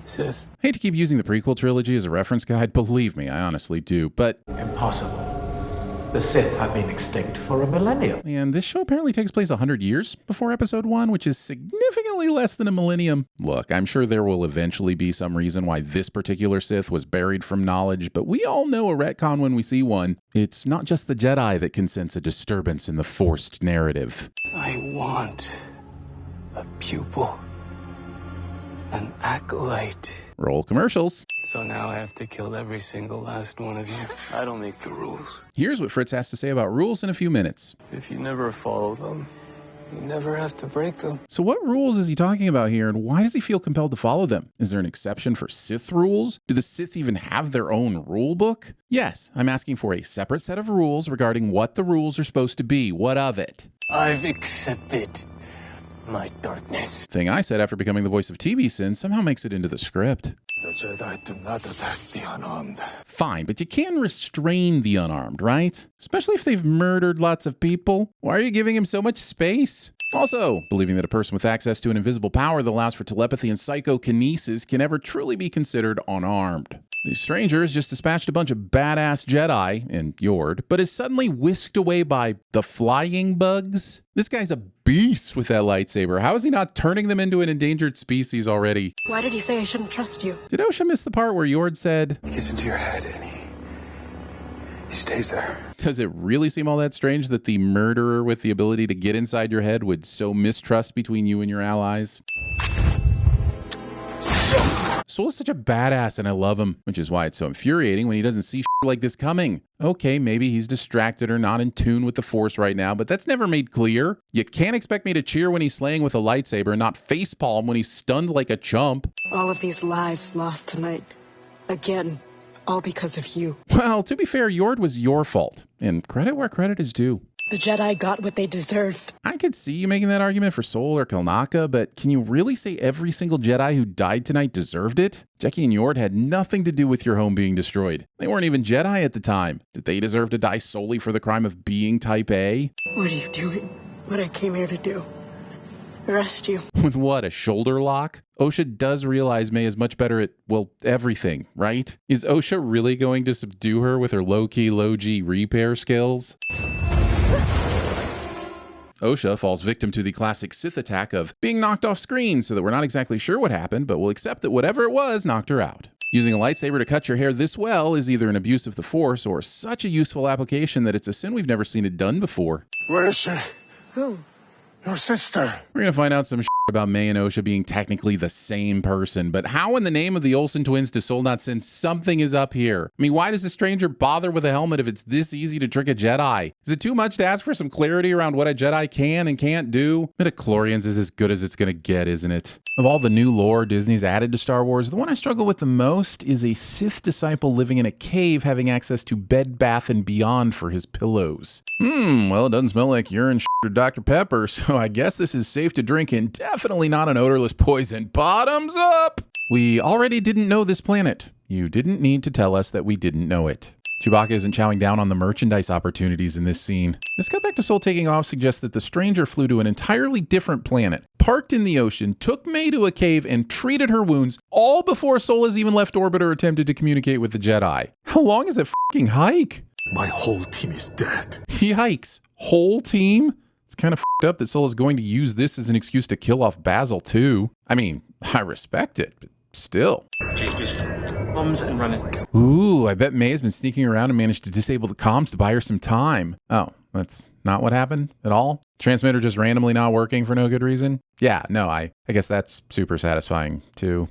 Sith. Hate to keep using the prequel trilogy as a reference guide, believe me, I honestly do, but... Impossible. The Sith have been extinct for a millennium. And this show apparently takes place 100 years before Episode 1, which is significantly less than a millennium. Look, I'm sure there will eventually be some reason why this particular Sith was buried from knowledge, but we all know a retcon when we see one. It's not just the Jedi that can sense a disturbance in the forced narrative. I want a pupil. An acolyte. Roll commercials. So now I have to kill every single last one of you. I don't make the rules. Here's what Fritz has to say about rules in a few minutes. If you never follow them, you never have to break them. So what rules is he talking about here, and why does he feel compelled to follow them? Is there an exception for Sith rules? Do the Sith even have their own rule book? Yes, I'm asking for a separate set of rules regarding what the rules are supposed to be. What of it? I've accepted my darkness. Thing I said after becoming the voice of TVSins somehow makes it into the script. The Jedi do not attack the unarmed. Fine, but you can restrain the unarmed, right? Especially if they've murdered lots of people. Why are you giving him so much space? Also, believing that a person with access to an invisible power that allows for telepathy and psychokinesis can ever truly be considered unarmed. These strangers just dispatched a bunch of badass Jedi, and Yord, but is suddenly whisked away by the flying bugs? This guy's a beast with that lightsaber. How is he not turning them into an endangered species already? Why did he say I shouldn't trust you? Did Osha miss the part where Yord said, He gets into your head and he stays there. Does it really seem all that strange that the murderer with the ability to get inside your head would sow mistrust between you and your allies? Soul is such a badass and I love him, which is why it's so infuriating when he doesn't see shit like this coming. Okay, maybe he's distracted or not in tune with the Force right now, but that's never made clear. You can't expect me to cheer when he's slaying with a lightsaber and not facepalm when he's stunned like a chump. All of these lives lost tonight. Again, all because of you. Well, to be fair, Yord was your fault, and credit where credit is due. The Jedi got what they deserved. I could see you making that argument for Sol or Kelnaka, but can you really say every single Jedi who died tonight deserved it? Jackie and Yord had nothing to do with your home being destroyed. They weren't even Jedi at the time. Did they deserve to die solely for the crime of being Type A? What are you doing? What I came here to do. Arrest you. With what, a shoulder lock? Osha does realize May is much better at, well, everything, right? Is Osha really going to subdue her with her low-key, low-G repair skills? Osha falls victim to the classic Sith attack of being knocked off screen so that we're not exactly sure what happened, but we'll accept that whatever it was knocked her out. Using a lightsaber to cut your hair this well is either an abuse of the Force or such a useful application that it's a sin we've never seen it done before. Where is she? Who? Your sister. We're going to find out some shit about May and Osha being technically the same person, but how in the name of the Olsen twins does Sol not sense something is up here? I mean, why does a stranger bother with a helmet if it's this easy to trick a Jedi? Is it too much to ask for some clarity around what a Jedi can and can't do? Midichlorians is as good as it's going to get, isn't it? Of all the new lore Disney's added to Star Wars, the one I struggle with the most is a Sith disciple living in a cave having access to Bed Bath & Beyond for his pillows. Well, it doesn't smell like urine or Dr. Pepper, so I guess this is safe to drink and definitely not an odorless poison. Bottoms up! We already didn't know this planet. You didn't need to tell us that we didn't know it. Chewbacca isn't chowing down on the merchandise opportunities in this scene. This cut back to Sol taking off suggests that the stranger flew to an entirely different planet, parked in the ocean, took May to a cave, and treated her wounds, all before Sol has even left orbit or attempted to communicate with the Jedi. How long is that f***ing hike? My whole team is dead. He hikes. Whole team? It's kind of f***ed up that Sol is going to use this as an excuse to kill off Basil too. I mean, I respect it, but still. Comms and run it. Ooh, I bet May has been sneaking around and managed to disable the comms to buy her some time. Oh, That's not what happened at all? Transmitter just randomly not working for no good reason? Yeah, no, I guess that's super satisfying too.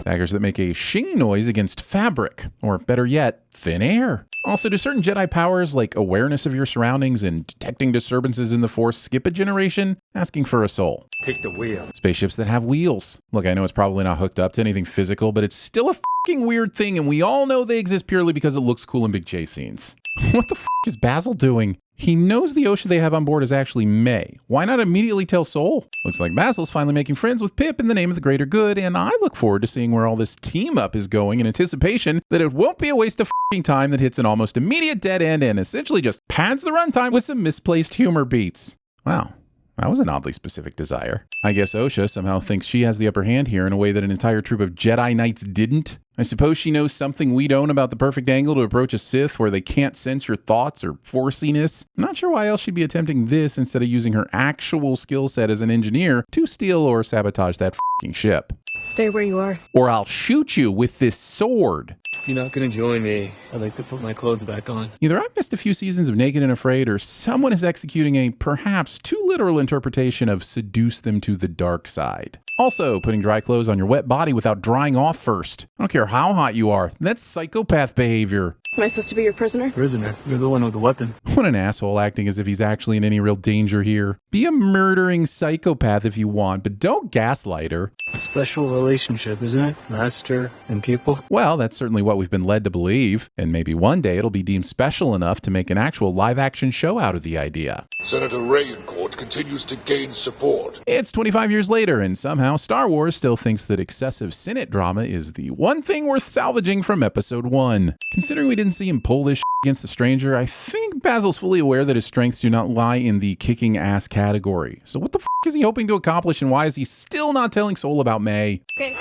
Daggers that make a shing noise against fabric, or better yet, thin air. Also, do certain Jedi powers like awareness of your surroundings and detecting disturbances in the Force skip a generation? Asking for a soul. Take the wheel. Spaceships that have wheels. Look, I know it's probably not hooked up to anything physical, but it's still a fucking weird thing, and we all know they exist purely because it looks cool in big chase scenes. What the is Basil doing? He knows the Osha they have on board is actually May. Why not immediately tell Sol? Looks like Basil's finally making friends with Pip in the name of the greater good, and I look forward to seeing where all this team up is going in anticipation that it won't be a waste of time that hits an almost immediate dead end and essentially just pads the runtime with some misplaced humor beats. Wow. That was an oddly specific desire. I guess Osha somehow thinks she has the upper hand here in a way that an entire troop of Jedi Knights didn't. I suppose she knows something we don't about the perfect angle to approach a Sith where they can't sense your thoughts or forciness. I'm not sure why else she'd be attempting this instead of using her actual skill set as an engineer to steal or sabotage that f***ing ship. Stay where you are. Or I'll shoot you with this sword. If you're not gonna join me, I'd like to put my clothes back on. Either I've missed a few seasons of Naked and Afraid, or someone is executing a perhaps too literal interpretation of seduce them to the dark side. Also, putting dry clothes on your wet body without drying off first. I don't care how hot you are. That's psychopath behavior. Am I supposed to be your prisoner? Prisoner? You're the one with the weapon. What an asshole, acting as if he's actually in any real danger here. Be a murdering psychopath if you want, but don't gaslight her. A special relationship, isn't it? Master and pupil? Well, that's certainly what we've been led to believe, and maybe one day it'll be deemed special enough to make an actual live-action show out of the idea. Senator Rayencourt continues to gain support. It's 25 years later, and somehow Star Wars still thinks that excessive Senate drama is the one thing worth salvaging from Episode 1. Considering we didn't see him pull this against a stranger, I think Basil's fully aware that his strengths do not lie in the kicking ass category. So what the is he hoping to accomplish, and why is he still not telling Sol about May? Okay.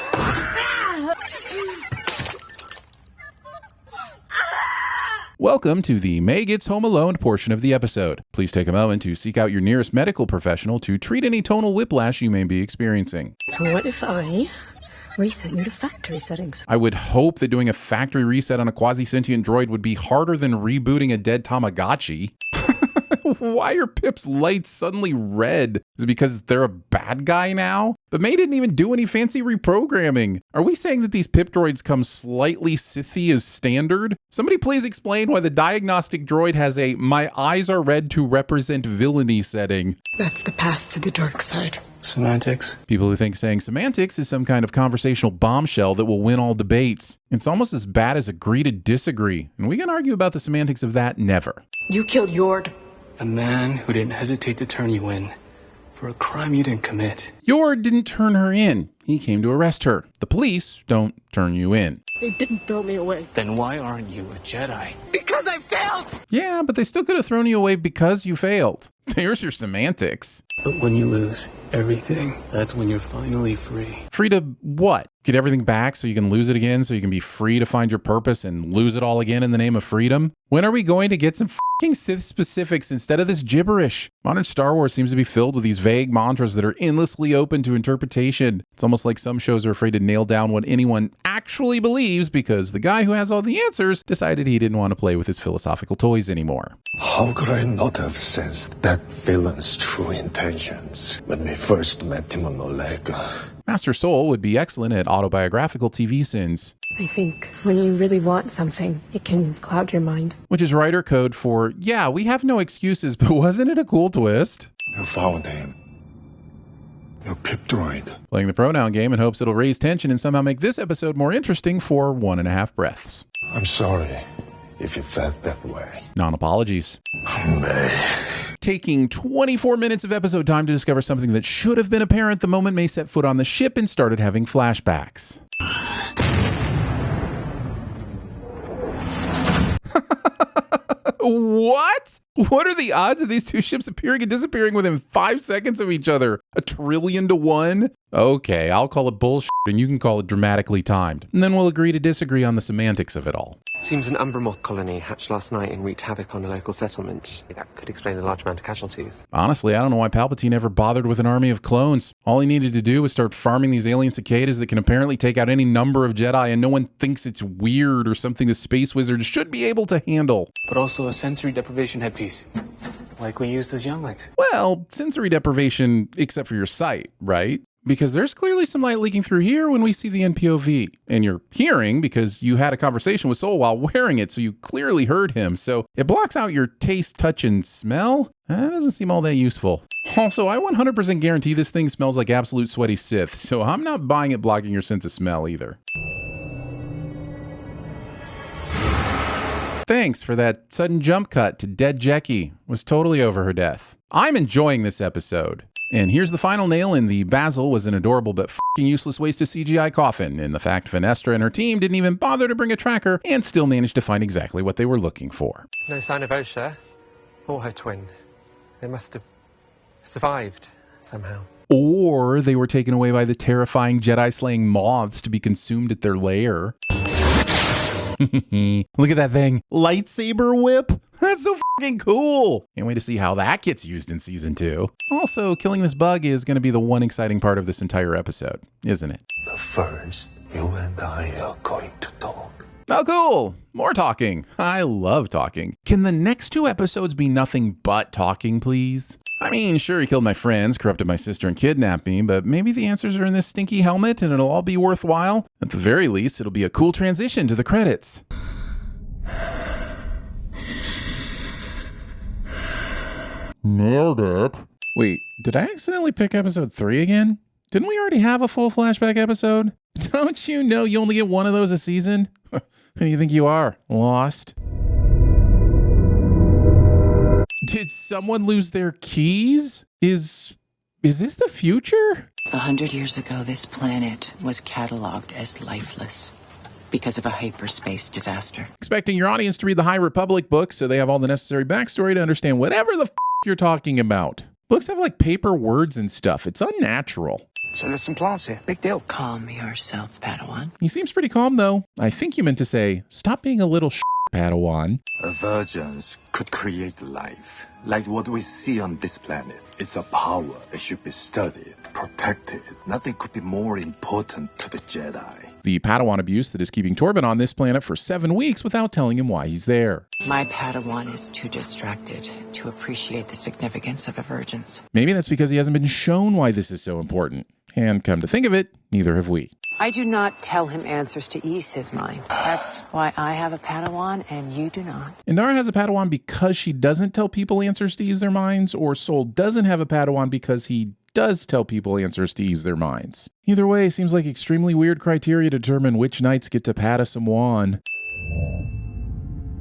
Welcome to the May Gets Home Alone portion of the episode. Please take a moment to seek out your nearest medical professional to treat any tonal whiplash you may be experiencing. What if I reset you to factory settings? I would hope that doing a factory reset on a quasi-sentient droid would be harder than rebooting a dead Tamagotchi. Why are Pip's lights suddenly red? Is it because they're a bad guy now? But May didn't even do any fancy reprogramming. Are we saying that these Pip droids come slightly Sithy as standard? Somebody please explain why the diagnostic droid has a "my eyes are red to represent villainy" setting. That's the path to the dark side. Semantics. People who think saying semantics is some kind of conversational bombshell that will win all debates. It's almost as bad as agree to disagree, and we can argue about the semantics of that never. You killed Yord. A man who didn't hesitate to turn you in for a crime you didn't commit. Yord didn't turn her in. He came to arrest her. The police don't turn you in. They didn't throw me away. Then why aren't you a Jedi? Because I failed! Yeah, but they still could have thrown you away because you failed. There's your semantics. But when you lose everything, that's when you're finally free. Free to what? Get everything back so you can lose it again, so you can be free to find your purpose and lose it all again in the name of freedom? When are we going to get some fucking Sith specifics instead of this gibberish? Modern Star Wars seems to be filled with these vague mantras that are endlessly open to interpretation. It's almost like some shows are afraid to nail down what anyone actually believes because the guy who has all the answers decided he didn't want to play with his philosophical toys anymore. How could I not have sensed that villain's true intentions when we first met him on Olega? Master Sol would be excellent at autobiographical TVSins. I think when you really want something, it can cloud your mind. Which is writer code for, yeah, we have no excuses, but wasn't it a cool twist? You found him. Your Pip droid. Playing the pronoun game in hopes it'll raise tension and somehow make this episode more interesting for 1.5 breaths. I'm sorry if you felt that way. Non-apologies. May. Taking 24 minutes of episode time to discover something that should have been apparent the moment May set foot on the ship and started having flashbacks. What? What are the odds of these two ships appearing and disappearing within 5 seconds of each other? 1,000,000,000 to 1? Okay, I'll call it bullshit and you can call it dramatically timed. And then we'll agree to disagree on the semantics of it all. Seems an Umber moth colony hatched last night and wreaked havoc on a local settlement. That could explain a large amount of casualties. Honestly, I don't know why Palpatine ever bothered with an army of clones. All he needed to do was start farming these alien cicadas that can apparently take out any number of Jedi, and no one thinks it's weird or something the space wizards should be able to handle. But also a sensory deprivation had cookies. Like we used as younglings. Well, sensory deprivation, except for your sight, right? Because there's clearly some light leaking through here when we see the NPOV. And you're hearing because you had a conversation with Soul while wearing it, so you clearly heard him. So it blocks out your taste, touch, and smell? That doesn't seem all that useful. Also, I 100% guarantee this thing smells like absolute sweaty Sith, so I'm not buying it blocking your sense of smell either. Thanks for that sudden jump cut to dead Jecki. Was totally over her death. I'm enjoying this episode. And here's the final nail in the Basil was an adorable but f***ing useless waste of CGI coffin, in the fact Venestra and her team didn't even bother to bring a tracker and still managed to find exactly what they were looking for. No sign of Osha or her twin. They must have survived somehow. Or they were taken away by the terrifying Jedi-slaying moths to be consumed at their lair. Look at that thing. Lightsaber whip. That's so fucking cool. Can't wait to see how that gets used in season 2. Also, killing this bug is going to be the one exciting part of this entire episode, isn't it? But first, you and I are going to talk. Oh, cool. More talking. I love talking. Can the next 2 episodes be nothing but talking, please? I mean, sure, he killed my friends, corrupted my sister, and kidnapped me, but maybe the answers are in this stinky helmet and it'll all be worthwhile. At the very least, it'll be a cool transition to the credits. Nailed it. Wait, did I accidentally pick episode 3 again? Didn't we already have a full flashback episode? Don't you know you only get one of those a season? Who do you think you are? Lost? Did someone lose their keys? Is this the future? 100 years ago, this planet was cataloged as lifeless because of a hyperspace disaster. Expecting your audience to read the High Republic books so they have all the necessary backstory to understand whatever the f you're talking about. Books have like paper words and stuff. It's unnatural. So there's some plants here. Big deal. Calm yourself, Padawan. He seems pretty calm though. I think you meant to say, stop being a little Padawan. Virgins could create life, like what we see on this planet. It's a power. It should be studied, protected. Nothing could be more important to the Jedi. The Padawan abuse that is keeping Torben on this planet for 7 weeks without telling him why he's there. My Padawan is too distracted to appreciate the significance of a virgin's. Maybe that's because he hasn't been shown why this is so important. And come to think of it, neither have we. I do not tell him answers to ease his mind. That's why I have a Padawan and you do not. Indara has a Padawan because she doesn't tell people answers to ease their minds, or Soul doesn't have a Padawan because he does tell people answers to ease their minds. Either way, seems like extremely weird criteria to determine which knights get to Pada someone.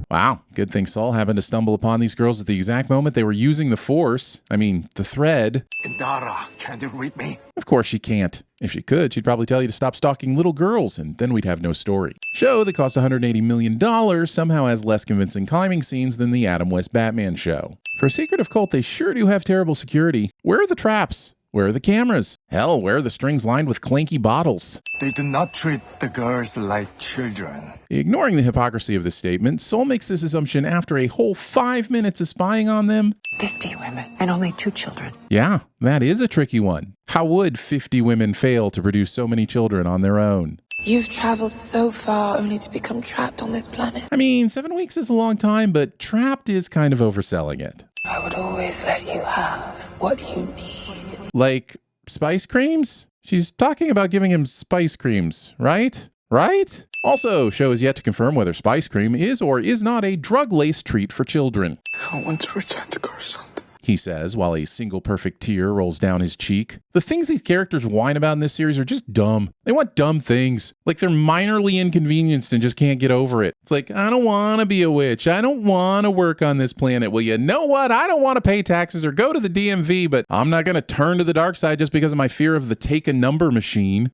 Wow, good thing Saul happened to stumble upon these girls at the exact moment they were using the Force. I mean, the thread. Indara, can you read me? Of course she can't. If she could, she'd probably tell you to stop stalking little girls, and then we'd have no story. Show that cost $180 million somehow has less convincing climbing scenes than the Adam West Batman show. For a secretive cult, they sure do have terrible security. Where are the traps? Where are the cameras? Hell, where are the strings lined with clanky bottles? They do not treat the girls like children. Ignoring the hypocrisy of this statement, Soul makes this assumption after a whole 5 minutes of spying on them. 50 women and only 2 children. Yeah, that is a tricky one. How would 50 women fail to produce so many children on their own? You've traveled so far only to become trapped on this planet. I mean, 7 weeks is a long time, but trapped is kind of overselling it. I would always let you have what you need. Like spice creams? She's talking about giving him spice creams, right? Right? Also, show is yet to confirm whether spice cream is or is not a drug-laced treat for children. I want to return to Coruscant, he says while a single perfect tear rolls down his cheek. The things these characters whine about in this series are just dumb. They want dumb things. Like they're minorly inconvenienced and just can't get over it. It's like, I don't want to be a witch. I don't want to work on this planet. Well, you know what? I don't want to pay taxes or go to the DMV, but I'm not going to turn to the dark side just because of my fear of the take a number machine.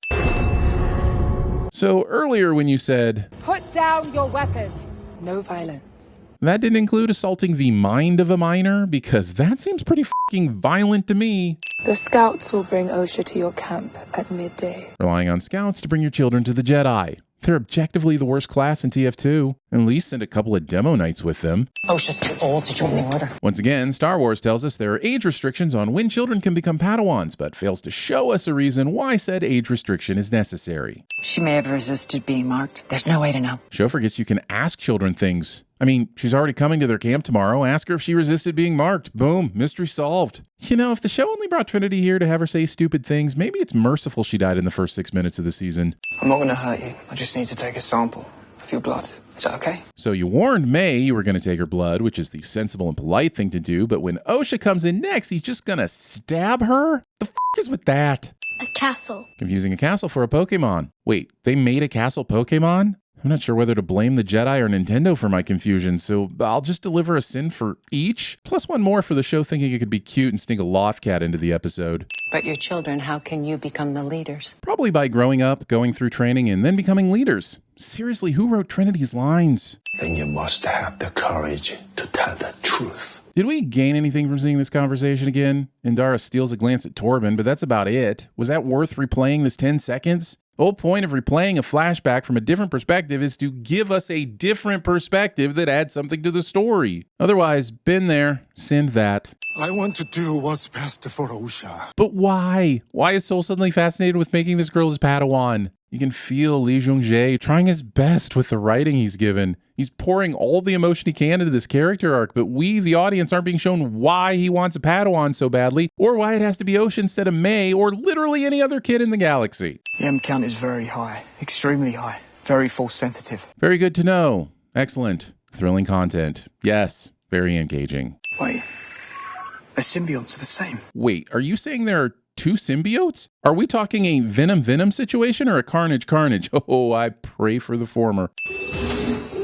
So earlier when you said, put down your weapons. No violence. That didn't include assaulting the mind of a minor, because that seems pretty fucking violent to me. The scouts will bring Osha to your camp at midday. Relying on scouts to bring your children to the Jedi. They're objectively the worst class in TF2. At least send a couple of demo nights with them. Osha's too old to join the order. Once again, Star Wars tells us there are age restrictions on when children can become Padawans, but fails to show us a reason why said age restriction is necessary. She may have resisted being marked. There's no way to know. Show forgets you can ask children things. I mean, she's already coming to their camp tomorrow. Ask her if she resisted being marked. Boom, mystery solved. You know, if the show only brought Trinity here to have her say stupid things, maybe it's merciful she died in the first 6 minutes of the season. I'm not going to hurt you. I just need to take a sample of your blood. Is that okay? So you warned May you were going to take her blood, which is the sensible and polite thing to do, but when Osha comes in next, he's just going to stab her? The is with that? A castle. Confusing a castle for a Pokemon. Wait, they made a castle Pokemon? I'm not sure whether to blame the Jedi or Nintendo for my confusion, so I'll just deliver a sin for each, plus one more for the show thinking it could be cute and sneak a Lothcat into the episode. But your children, how can you become the leaders? Probably by growing up, going through training, and then becoming leaders. Seriously, who wrote Trinity's lines? Then you must have the courage to tell the truth. Did we gain anything from seeing this conversation again? Indara steals a glance at Torben, but that's about it. Was that worth replaying this 10 seconds? The whole point of replaying a flashback from a different perspective is to give us a different perspective that adds something to the story. Otherwise, been there, sinned that. I want to do what's best for Osha. But why? Why is Soul suddenly fascinated with making this girl his Padawan? You can feel Lee Jung-jae trying his best with the writing he's given. He's pouring all the emotion he can into this character arc, but we, the audience, aren't being shown why he wants a Padawan so badly, or why it has to be Osha instead of May, or literally any other kid in the galaxy. The M count is very high, extremely high, very force sensitive. Very good to know. Excellent. Thrilling content. Yes, very engaging. Wait, the symbionts are the same. Wait, are you saying there are two symbiotes? Are we talking a Venom situation or a Carnage? Oh, I pray for the former.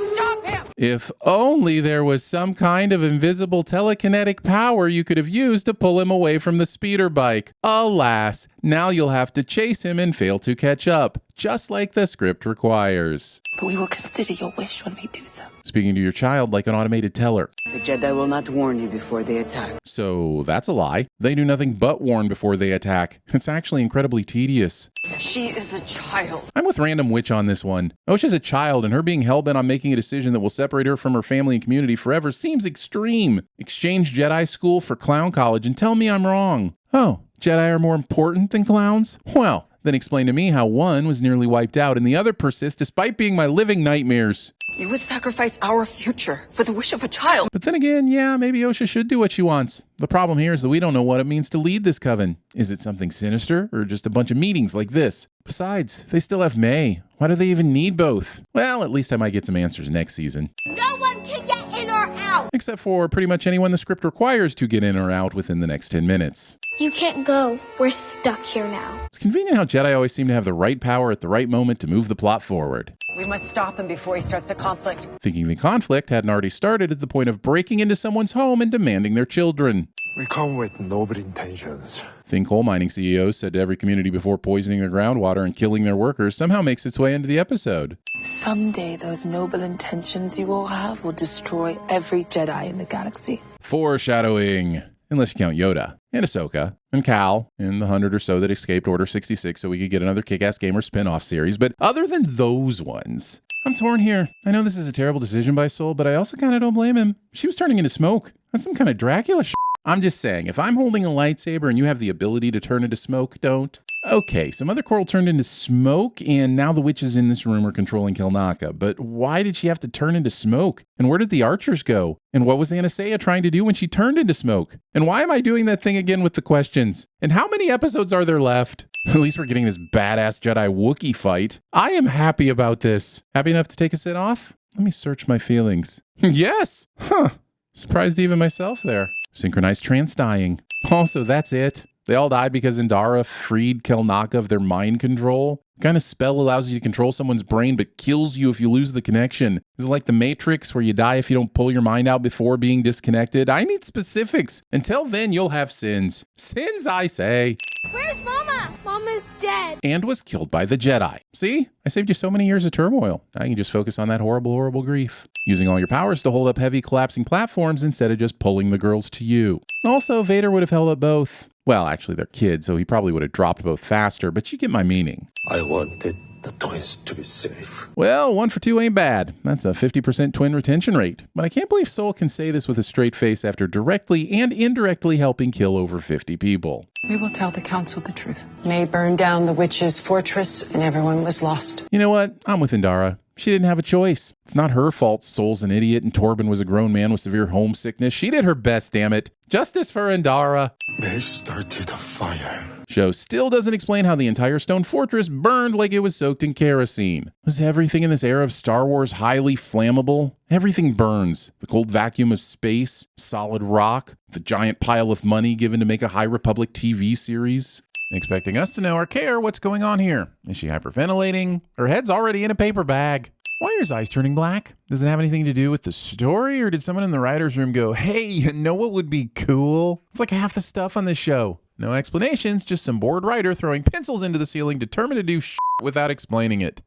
Stop him! If only there was some kind of invisible telekinetic power you could have used to pull him away from the speeder bike. Alas, now you'll have to chase him and fail to catch up, just like the script requires. But we will consider your wish when we do so. Speaking to your child like an automated teller. The Jedi will not warn you before they attack. So that's a lie. They do nothing but warn before they attack. It's actually incredibly tedious. She is a child. I'm with Random Witch on this one. Osha's a child, and her being hellbent on making a decision that will separate her from her family and community forever seems extreme. Exchange Jedi school for clown college and tell me I'm wrong. Oh, Jedi are more important than clowns? Well, then explain to me how one was nearly wiped out and the other persists despite being my living nightmares. You would sacrifice our future for the wish of a child. But then again, yeah, maybe Osha should do what she wants. The problem here is that we don't know what it means to lead this coven. Is it something sinister or just a bunch of meetings like this? Besides, they still have May. Why do they even need both? Well, at least I might get some answers next season. No one can get in or out! Except for pretty much anyone the script requires to get in or out within the next 10 minutes. You can't go. We're stuck here now. It's convenient how Jedi always seem to have the right power at the right moment to move the plot forward. We must stop him before he starts a conflict. Thinking the conflict hadn't already started at the point of breaking into someone's home and demanding their children. We come with noble intentions. Thing coal mining CEOs said to every community before poisoning their groundwater and killing their workers somehow makes its way into the episode. Someday those noble intentions you all have will destroy every Jedi in the galaxy. Foreshadowing. Unless you count Yoda, and Ahsoka, and Cal, and the 100 or so that escaped Order 66 so we could get another Kick-Ass Gamer spin-off series. But other than those ones, I'm torn here. I know this is a terrible decision by Soul, but I also kind of don't blame him. She was turning into smoke. That's some kind of Dracula shit. I'm just saying, if I'm holding a lightsaber and you have the ability to turn into smoke, don't. Okay, so Mother Coral turned into smoke, and now the witches in this room are controlling Kelnaka. But why did she have to turn into smoke? And where did the archers go? And what was Anastasia trying to do when she turned into smoke? And why am I doing that thing again with the questions? And how many episodes are there left? At least we're getting this badass Jedi Wookiee fight. I am happy about this. Happy enough to take a sit off? Let me search my feelings. Yes! Huh. Surprised even myself there. Synchronized trance dying. Also, that's it. They all died because Indara freed Kelnaka of their mind control. What kind of spell allows you to control someone's brain but kills you if you lose the connection? Is it like the Matrix where you die if you don't pull your mind out before being disconnected? I need specifics. Until then, you'll have sins. Sins, I say. Where's Mama? Mama's dead. And was killed by the Jedi. See? I saved you so many years of turmoil. Now you can just focus on that horrible, horrible grief. Using all your powers to hold up heavy, collapsing platforms instead of just pulling the girls to you. Also, Vader would have held up both. Well, actually, they're kids, so he probably would have dropped both faster, but you get my meaning. I wanted the twins to be safe. Well, 1 for 2 ain't bad. That's a 50% twin retention rate. But I can't believe Soul can say this with a straight face after directly and indirectly helping kill over 50 people. We will tell the council the truth. May burned down the witch's fortress and everyone was lost. You know what? I'm with Indara. She didn't have a choice. It's not her fault Sol's an idiot and Torben was a grown man with severe homesickness. She did her best, damn it. Justice for Andara. They started a fire. Show still doesn't explain how the entire stone fortress burned like it was soaked in kerosene. Was everything in this era of Star Wars highly flammable? Everything burns. The cold vacuum of space, solid rock, the giant pile of money given to make a High Republic TV series. Expecting us to know or care what's going on here. Is she hyperventilating? Her head's already in a paper bag. Why are his eyes turning black? Does it have anything to do with the story, or did someone in the writer's room go, hey, you know what would be cool? It's like half the stuff on this show. No explanations, just some bored writer throwing pencils into the ceiling determined to do shit without explaining it.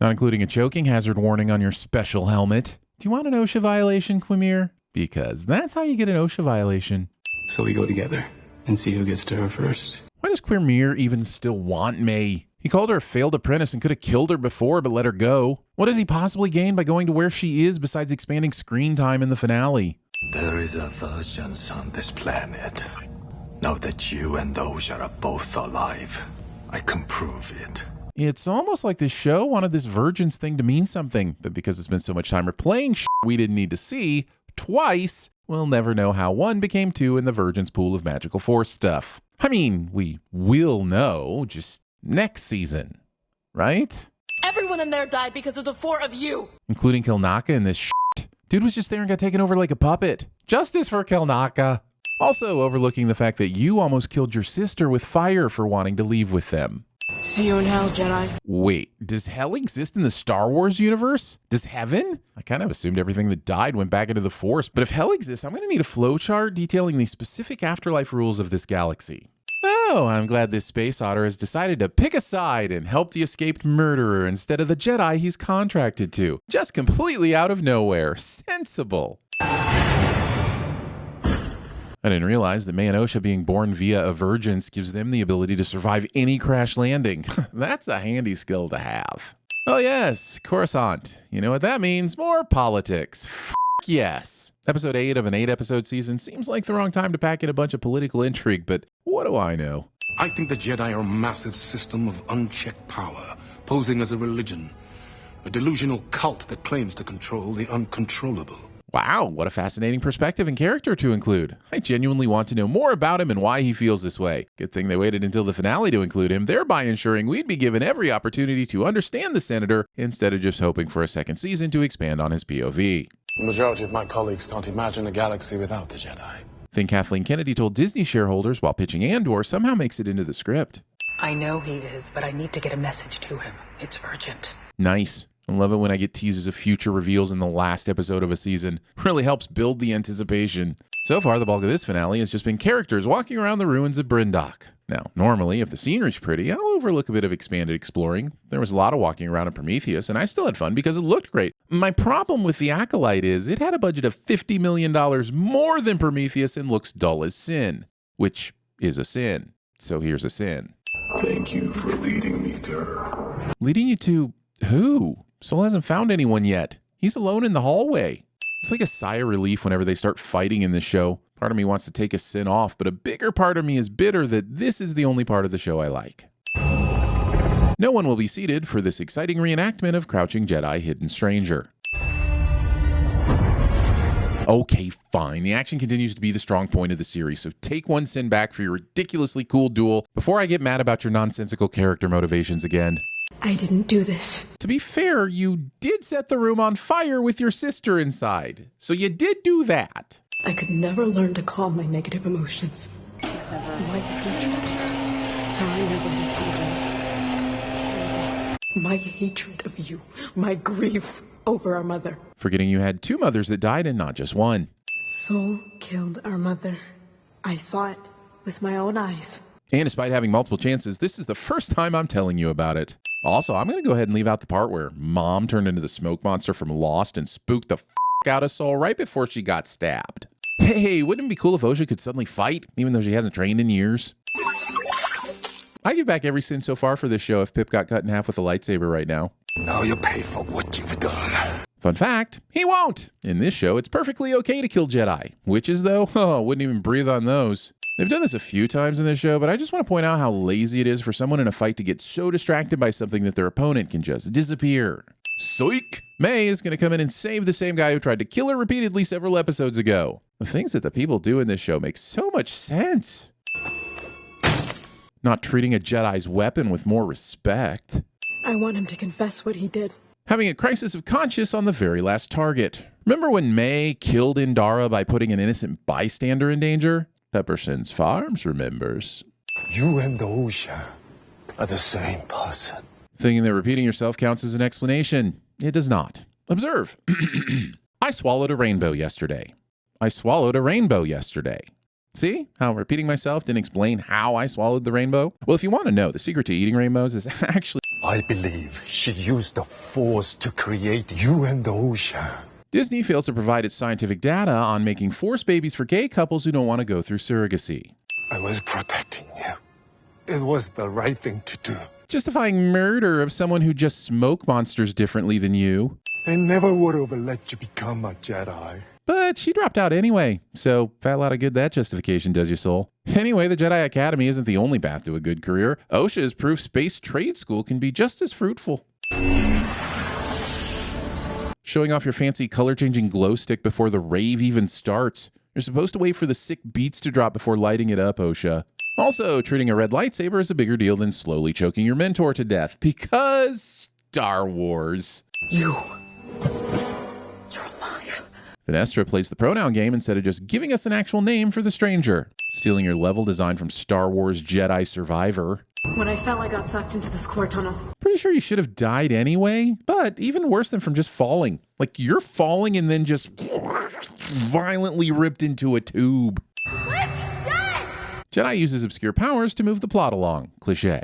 Not including a choking hazard warning on your special helmet. Do you want an OSHA violation, Quimir? Because that's how you get an OSHA violation. So we go together and see who gets to her first. Why does Quimir even still want May? He called her a failed apprentice and could have killed her before but let her go. What does he possibly gain by going to where she is besides expanding screen time in the finale? There is a virgins on this planet. Now that you and Osha are both alive, I can prove it. It's almost like this show wanted this virgins thing to mean something, but because it's been so much time replaying shit we didn't need to see twice, we'll never know how one became two in the virgins pool of magical force stuff. I mean, we will know just next season, right? Everyone in there died because of the four of you. Including Kelnaka in this shit. Dude was just there and got taken over like a puppet. Justice for Kelnaka. Also overlooking the fact that you almost killed your sister with fire for wanting to leave with them. See you in hell, Jedi. Wait, does hell exist in the Star Wars universe? Does heaven? I kind of assumed everything that died went back into the Force, but if hell exists, I'm going to need a flowchart detailing the specific afterlife rules of this galaxy. Oh, I'm glad this space otter has decided to pick a side and help the escaped murderer instead of the Jedi he's contracted to. Just completely out of nowhere. Sensible. I didn't realize that May and Osha being born via a virgins gives them the ability to survive any crash landing. That's a handy skill to have. Oh yes, Coruscant. You know what that means? More politics. Yes. Episode 8 of an 8-episode season seems like the wrong time to pack in a bunch of political intrigue, but what do I know? I think the Jedi are a massive system of unchecked power, posing as a religion. A delusional cult that claims to control the uncontrollable. Wow, what a fascinating perspective and character to include. I genuinely want to know more about him and why he feels this way. Good thing they waited until the finale to include him, thereby ensuring we'd be given every opportunity to understand the senator instead of just hoping for a second season to expand on his POV. The majority of my colleagues can't imagine a galaxy without the Jedi. Thing Kathleen Kennedy told Disney shareholders while pitching Andor somehow makes it into the script. I know he is, but I need to get a message to him. It's urgent. Nice. I love it when I get teases of future reveals in the last episode of a season. Really helps build the anticipation. So far, the bulk of this finale has just been characters walking around the ruins of Brendok. Now, normally, if the scenery's pretty, I'll overlook a bit of expanded exploring. There was a lot of walking around in Prometheus, and I still had fun because it looked great. My problem with the Acolyte is it had a budget of $50 million more than Prometheus and looks dull as sin, which is a sin. So here's a sin. Thank you for leading me to her. Leading you to who? Sol hasn't found anyone yet. He's alone in the hallway. It's like a sigh of relief whenever they start fighting in this show. Part of me wants to take a sin off, but a bigger part of me is bitter that this is the only part of the show I like. No one will be seated for this exciting reenactment of Crouching Jedi, Hidden Stranger. Okay, fine. The action continues to be the strong point of the series, so take one sin back for your ridiculously cool duel before I get mad about your nonsensical character motivations again. I didn't do this. To be fair, you did set the room on fire with your sister inside, so you did do that. I could never learn to calm my negative emotions. My hatred. Sorry, never hated. My hatred of you. My grief over our mother. Forgetting you had two mothers that died and not just one. Sol killed our mother. I saw it with my own eyes. And despite having multiple chances, this is the first time I'm telling you about it. Also, I'm going to go ahead and leave out the part where Mom turned into the smoke monster from Lost and spooked the out of Sol right before she got stabbed. Hey, wouldn't it be cool if Osha could suddenly fight, even though she hasn't trained in years? I give back every sin so far for this show if Pip got cut in half with a lightsaber right now. Now you pay for what you've done. Fun fact, he won't. In this show, it's perfectly okay to kill Jedi. Witches, though, wouldn't even breathe on those. They've done this a few times in this show, but I just want to point out how lazy it is for someone in a fight to get so distracted by something that their opponent can just disappear. Psych! May is going to come in and save the same guy who tried to kill her repeatedly several episodes ago. The things that the people do in this show make so much sense. Not treating a Jedi's weapon with more respect. I want him to confess what he did. Having a crisis of conscience on the very last target. Remember when May killed Indara by putting an innocent bystander in danger? Pepperson's Farms remembers. You and Osha are the same person. Thinking that repeating yourself counts as an explanation. It does not. Observe. I swallowed a rainbow yesterday. I swallowed a rainbow yesterday. See how repeating myself didn't explain how I swallowed the rainbow? Well, if you want to know, the secret to eating rainbows is actually... I believe she used the Force to create you and Osha. Disney fails to provide its scientific data on making Force babies for gay couples who don't want to go through surrogacy. I was protecting you. It was the right thing to do. Justifying murder of someone who just smoke monsters differently than you. They never would have let you become a Jedi. But she dropped out anyway, so fat lot of good that justification does you, soul. Anyway, the Jedi Academy isn't the only path to a good career. Osha is proof space trade school can be just as fruitful. Showing off your fancy color-changing glow stick before the rave even starts. You're supposed to wait for the sick beats to drop before lighting it up, Osha. Also, treating a red lightsaber is a bigger deal than slowly choking your mentor to death, because Star Wars. You're alive. Finestra plays the pronoun game instead of just giving us an actual name for the stranger. Stealing your level design from Star Wars Jedi Survivor. When I fell, I got sucked into this core tunnel. Pretty sure you should have died anyway, but even worse than from just falling. Like, you're falling and then just violently ripped into a tube. What have you done? Jedi uses obscure powers to move the plot along. Cliché.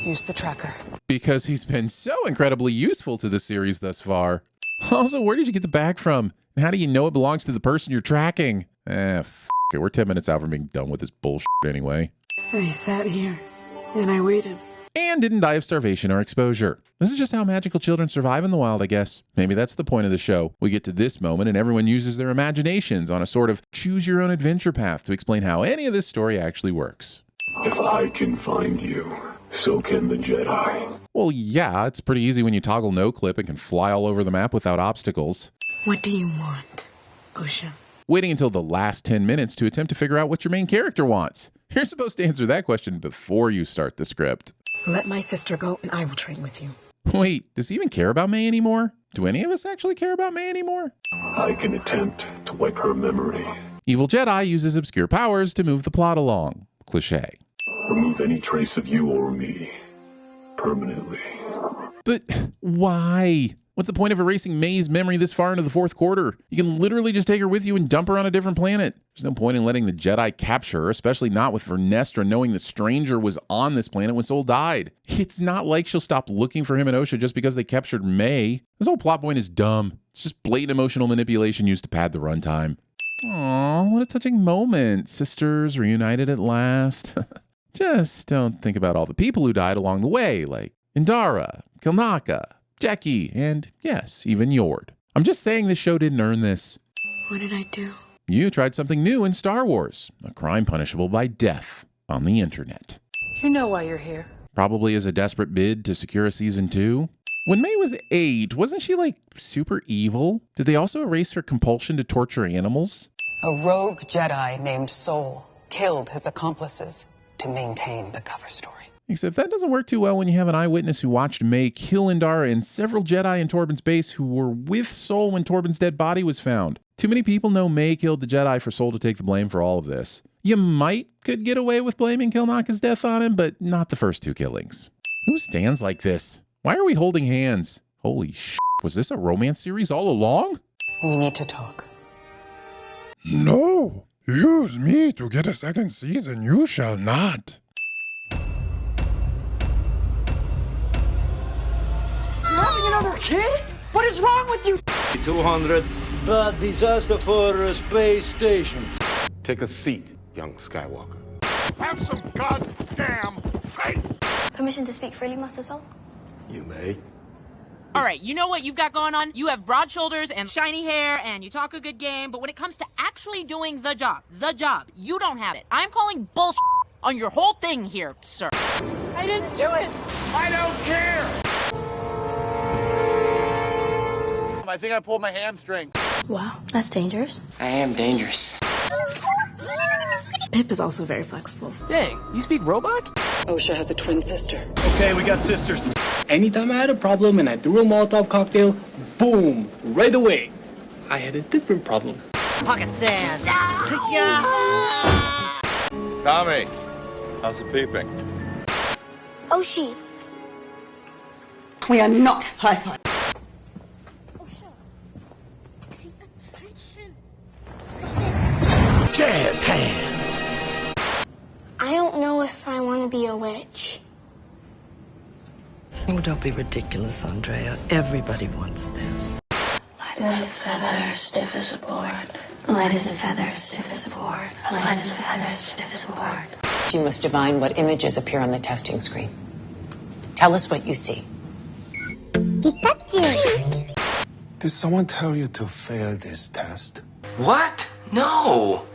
Use the tracker. Because he's been so incredibly useful to the series thus far. Also, where did you get the bag from? And how do you know it belongs to the person you're tracking? F it. We're 10 minutes out from being done with this bullshit anyway. I sat here, and I waited. And didn't die of starvation or exposure. This is just how magical children survive in the wild, I guess. Maybe that's the point of the show. We get to this moment and everyone uses their imaginations on a sort of choose-your-own-adventure path to explain how any of this story actually works. If I can find you, so can the Jedi. Well, yeah, it's pretty easy when you toggle no-clip and can fly all over the map without obstacles. What do you want, Osha? Waiting until the last 10 minutes to attempt to figure out what your main character wants. You're supposed to answer that question before you start the script. Let my sister go and I will train with you. Wait, does he even care about May anymore? Do any of us actually care about May anymore? I can attempt to wipe her memory. Evil Jedi uses obscure powers to move the plot along. Cliché. Remove any trace of you or me. Permanently. But why? What's the point of erasing May's memory this far into the fourth quarter? You can literally just take her with you and dump her on a different planet. There's no point in letting the Jedi capture her, especially not with Vernestra knowing the stranger was on this planet when Sol died. It's not like she'll stop looking for him and Osha just because they captured May. This whole plot point is dumb. It's just blatant emotional manipulation used to pad the runtime. Aw, what a touching moment. Sisters reunited at last. Just don't think about all the people who died along the way, like Indara, Kilnaka, Jackie, and yes, even Yord. I'm just saying this show didn't earn this. What did I do? You tried something new in Star Wars, a crime punishable by death on the internet. Do you know why you're here? Probably as a desperate bid to secure a season 2. When May was 8, wasn't she like super evil? Did they also erase her compulsion to torture animals? A rogue Jedi named Sol killed his accomplices to maintain the cover story. Except that doesn't work too well when you have an eyewitness who watched May kill Indara and several Jedi in Torben's base who were with Sol when Torben's dead body was found. Too many people know May killed the Jedi for Sol to take the blame for all of this. You could get away with blaming Kilnaka's death on him, but not the first 2 killings. Who stands like this? Why are we holding hands? Holy shit, was this a romance series all along? We need to talk. No! Use me to get a second season, you shall not. You're having another kid? What is wrong with you? 200. Bad disaster for space station. Take a seat, young Skywalker. Have some goddamn faith! Permission to speak freely, Master Sol? You may. Alright, you know what you've got going on? You have broad shoulders and shiny hair, and you talk a good game, but when it comes to actually doing the job, you don't have it. I'm calling bullshit on your whole thing here, sir. I didn't do it! I don't care! I think I pulled my hamstring. Wow, that's dangerous. I am dangerous. Pip is also very flexible. Dang, you speak robot? Osha has a twin sister. Okay, we got sisters. Anytime I had a problem and I threw a Molotov cocktail, boom, right away. I had a different problem. Pocket sand. Tommy, how's the peeping? Oshi. We are not high-five. Osha. Pay attention. Jazz hands. I don't know if I want to be a witch. Oh, don't be ridiculous, Andrea. Everybody wants this. Light as a feather, stiff as a board. Light as a feather, stiff as a board. Light as a feather, stiff as a board. You must divine what images appear on the testing screen. Tell us what you see. Pikachu. Did someone tell you to fail this test? What? No!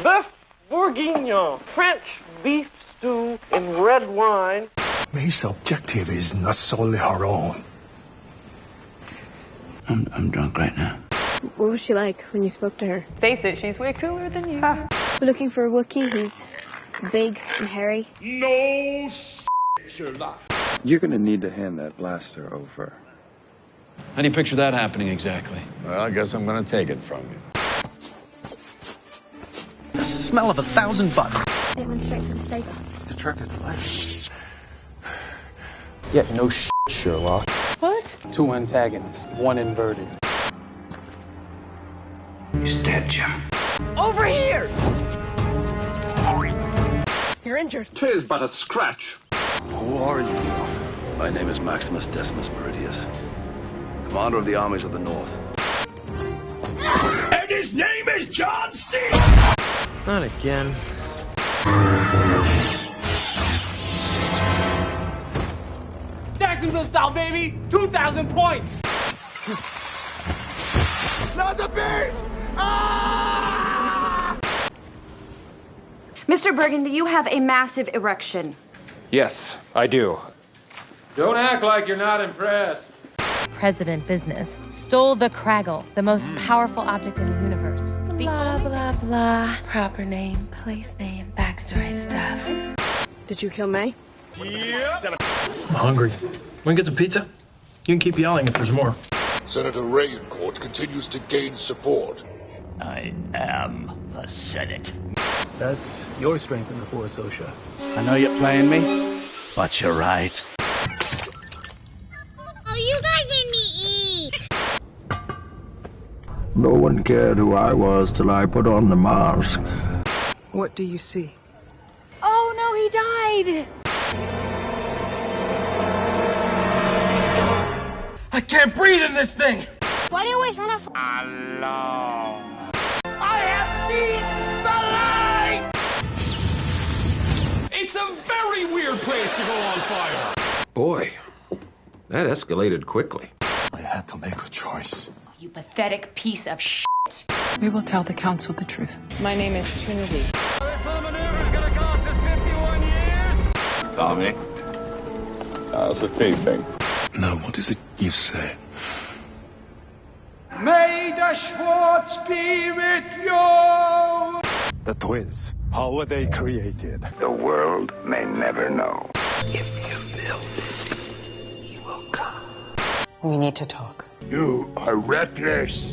Bœuf bourguignon, French beef stew in red wine. May's objective is not solely her own. I'm drunk right now. What was she like when you spoke to her? Face it, she's way cooler than you. We're looking for a Wookiee. He's big and hairy. No Sherlock. You're gonna need to hand that blaster over. How do you picture that happening exactly? Well, I guess I'm gonna take it from you. The smell of 1,000 butts. It went straight for the saber. It's attracted to light. Yeah, no Sherlock. What? Two antagonists, one inverted. He's dead, John. Over here! You're injured. 'Tis but a scratch. Who are you? My name is Maximus Decimus Meridius, commander of the armies of the North. And his name is John C. Not again. Jacksonville style, baby! 2,000 points! Not the beast! Mr. Burgundy, you have a massive erection. Yes, I do. Don't act like you're not impressed. President Business stole the Kraggle, the most powerful object in the universe. Blah, blah, blah. Proper name, place name, backstory stuff. Did you kill May? Yep. I'm hungry. Want to get some pizza? You can keep yelling if there's more. Senator Rayencourt continues to gain support. I am the Senate. That's your strength in the Force, Osha. I know you're playing me, but you're right. Oh, you guys made me eat. No one cared who I was till I put on the mask. What do you see? Oh no, he died! I can't breathe in this thing! Why do you always run off? Alone. I have seen the light! It's a very weird place to go on fire. Boy, that escalated quickly. I had to make a choice. You pathetic piece of shit. We will tell the council the truth. My name is Trinity. This little maneuver is gonna cost us 51 years! Tommy, how's the peeping? Now, what is it you say? May the Schwartz be with you! The twins, how were they created? The world may never know. If you build it, he will come. We need to talk. You are reckless.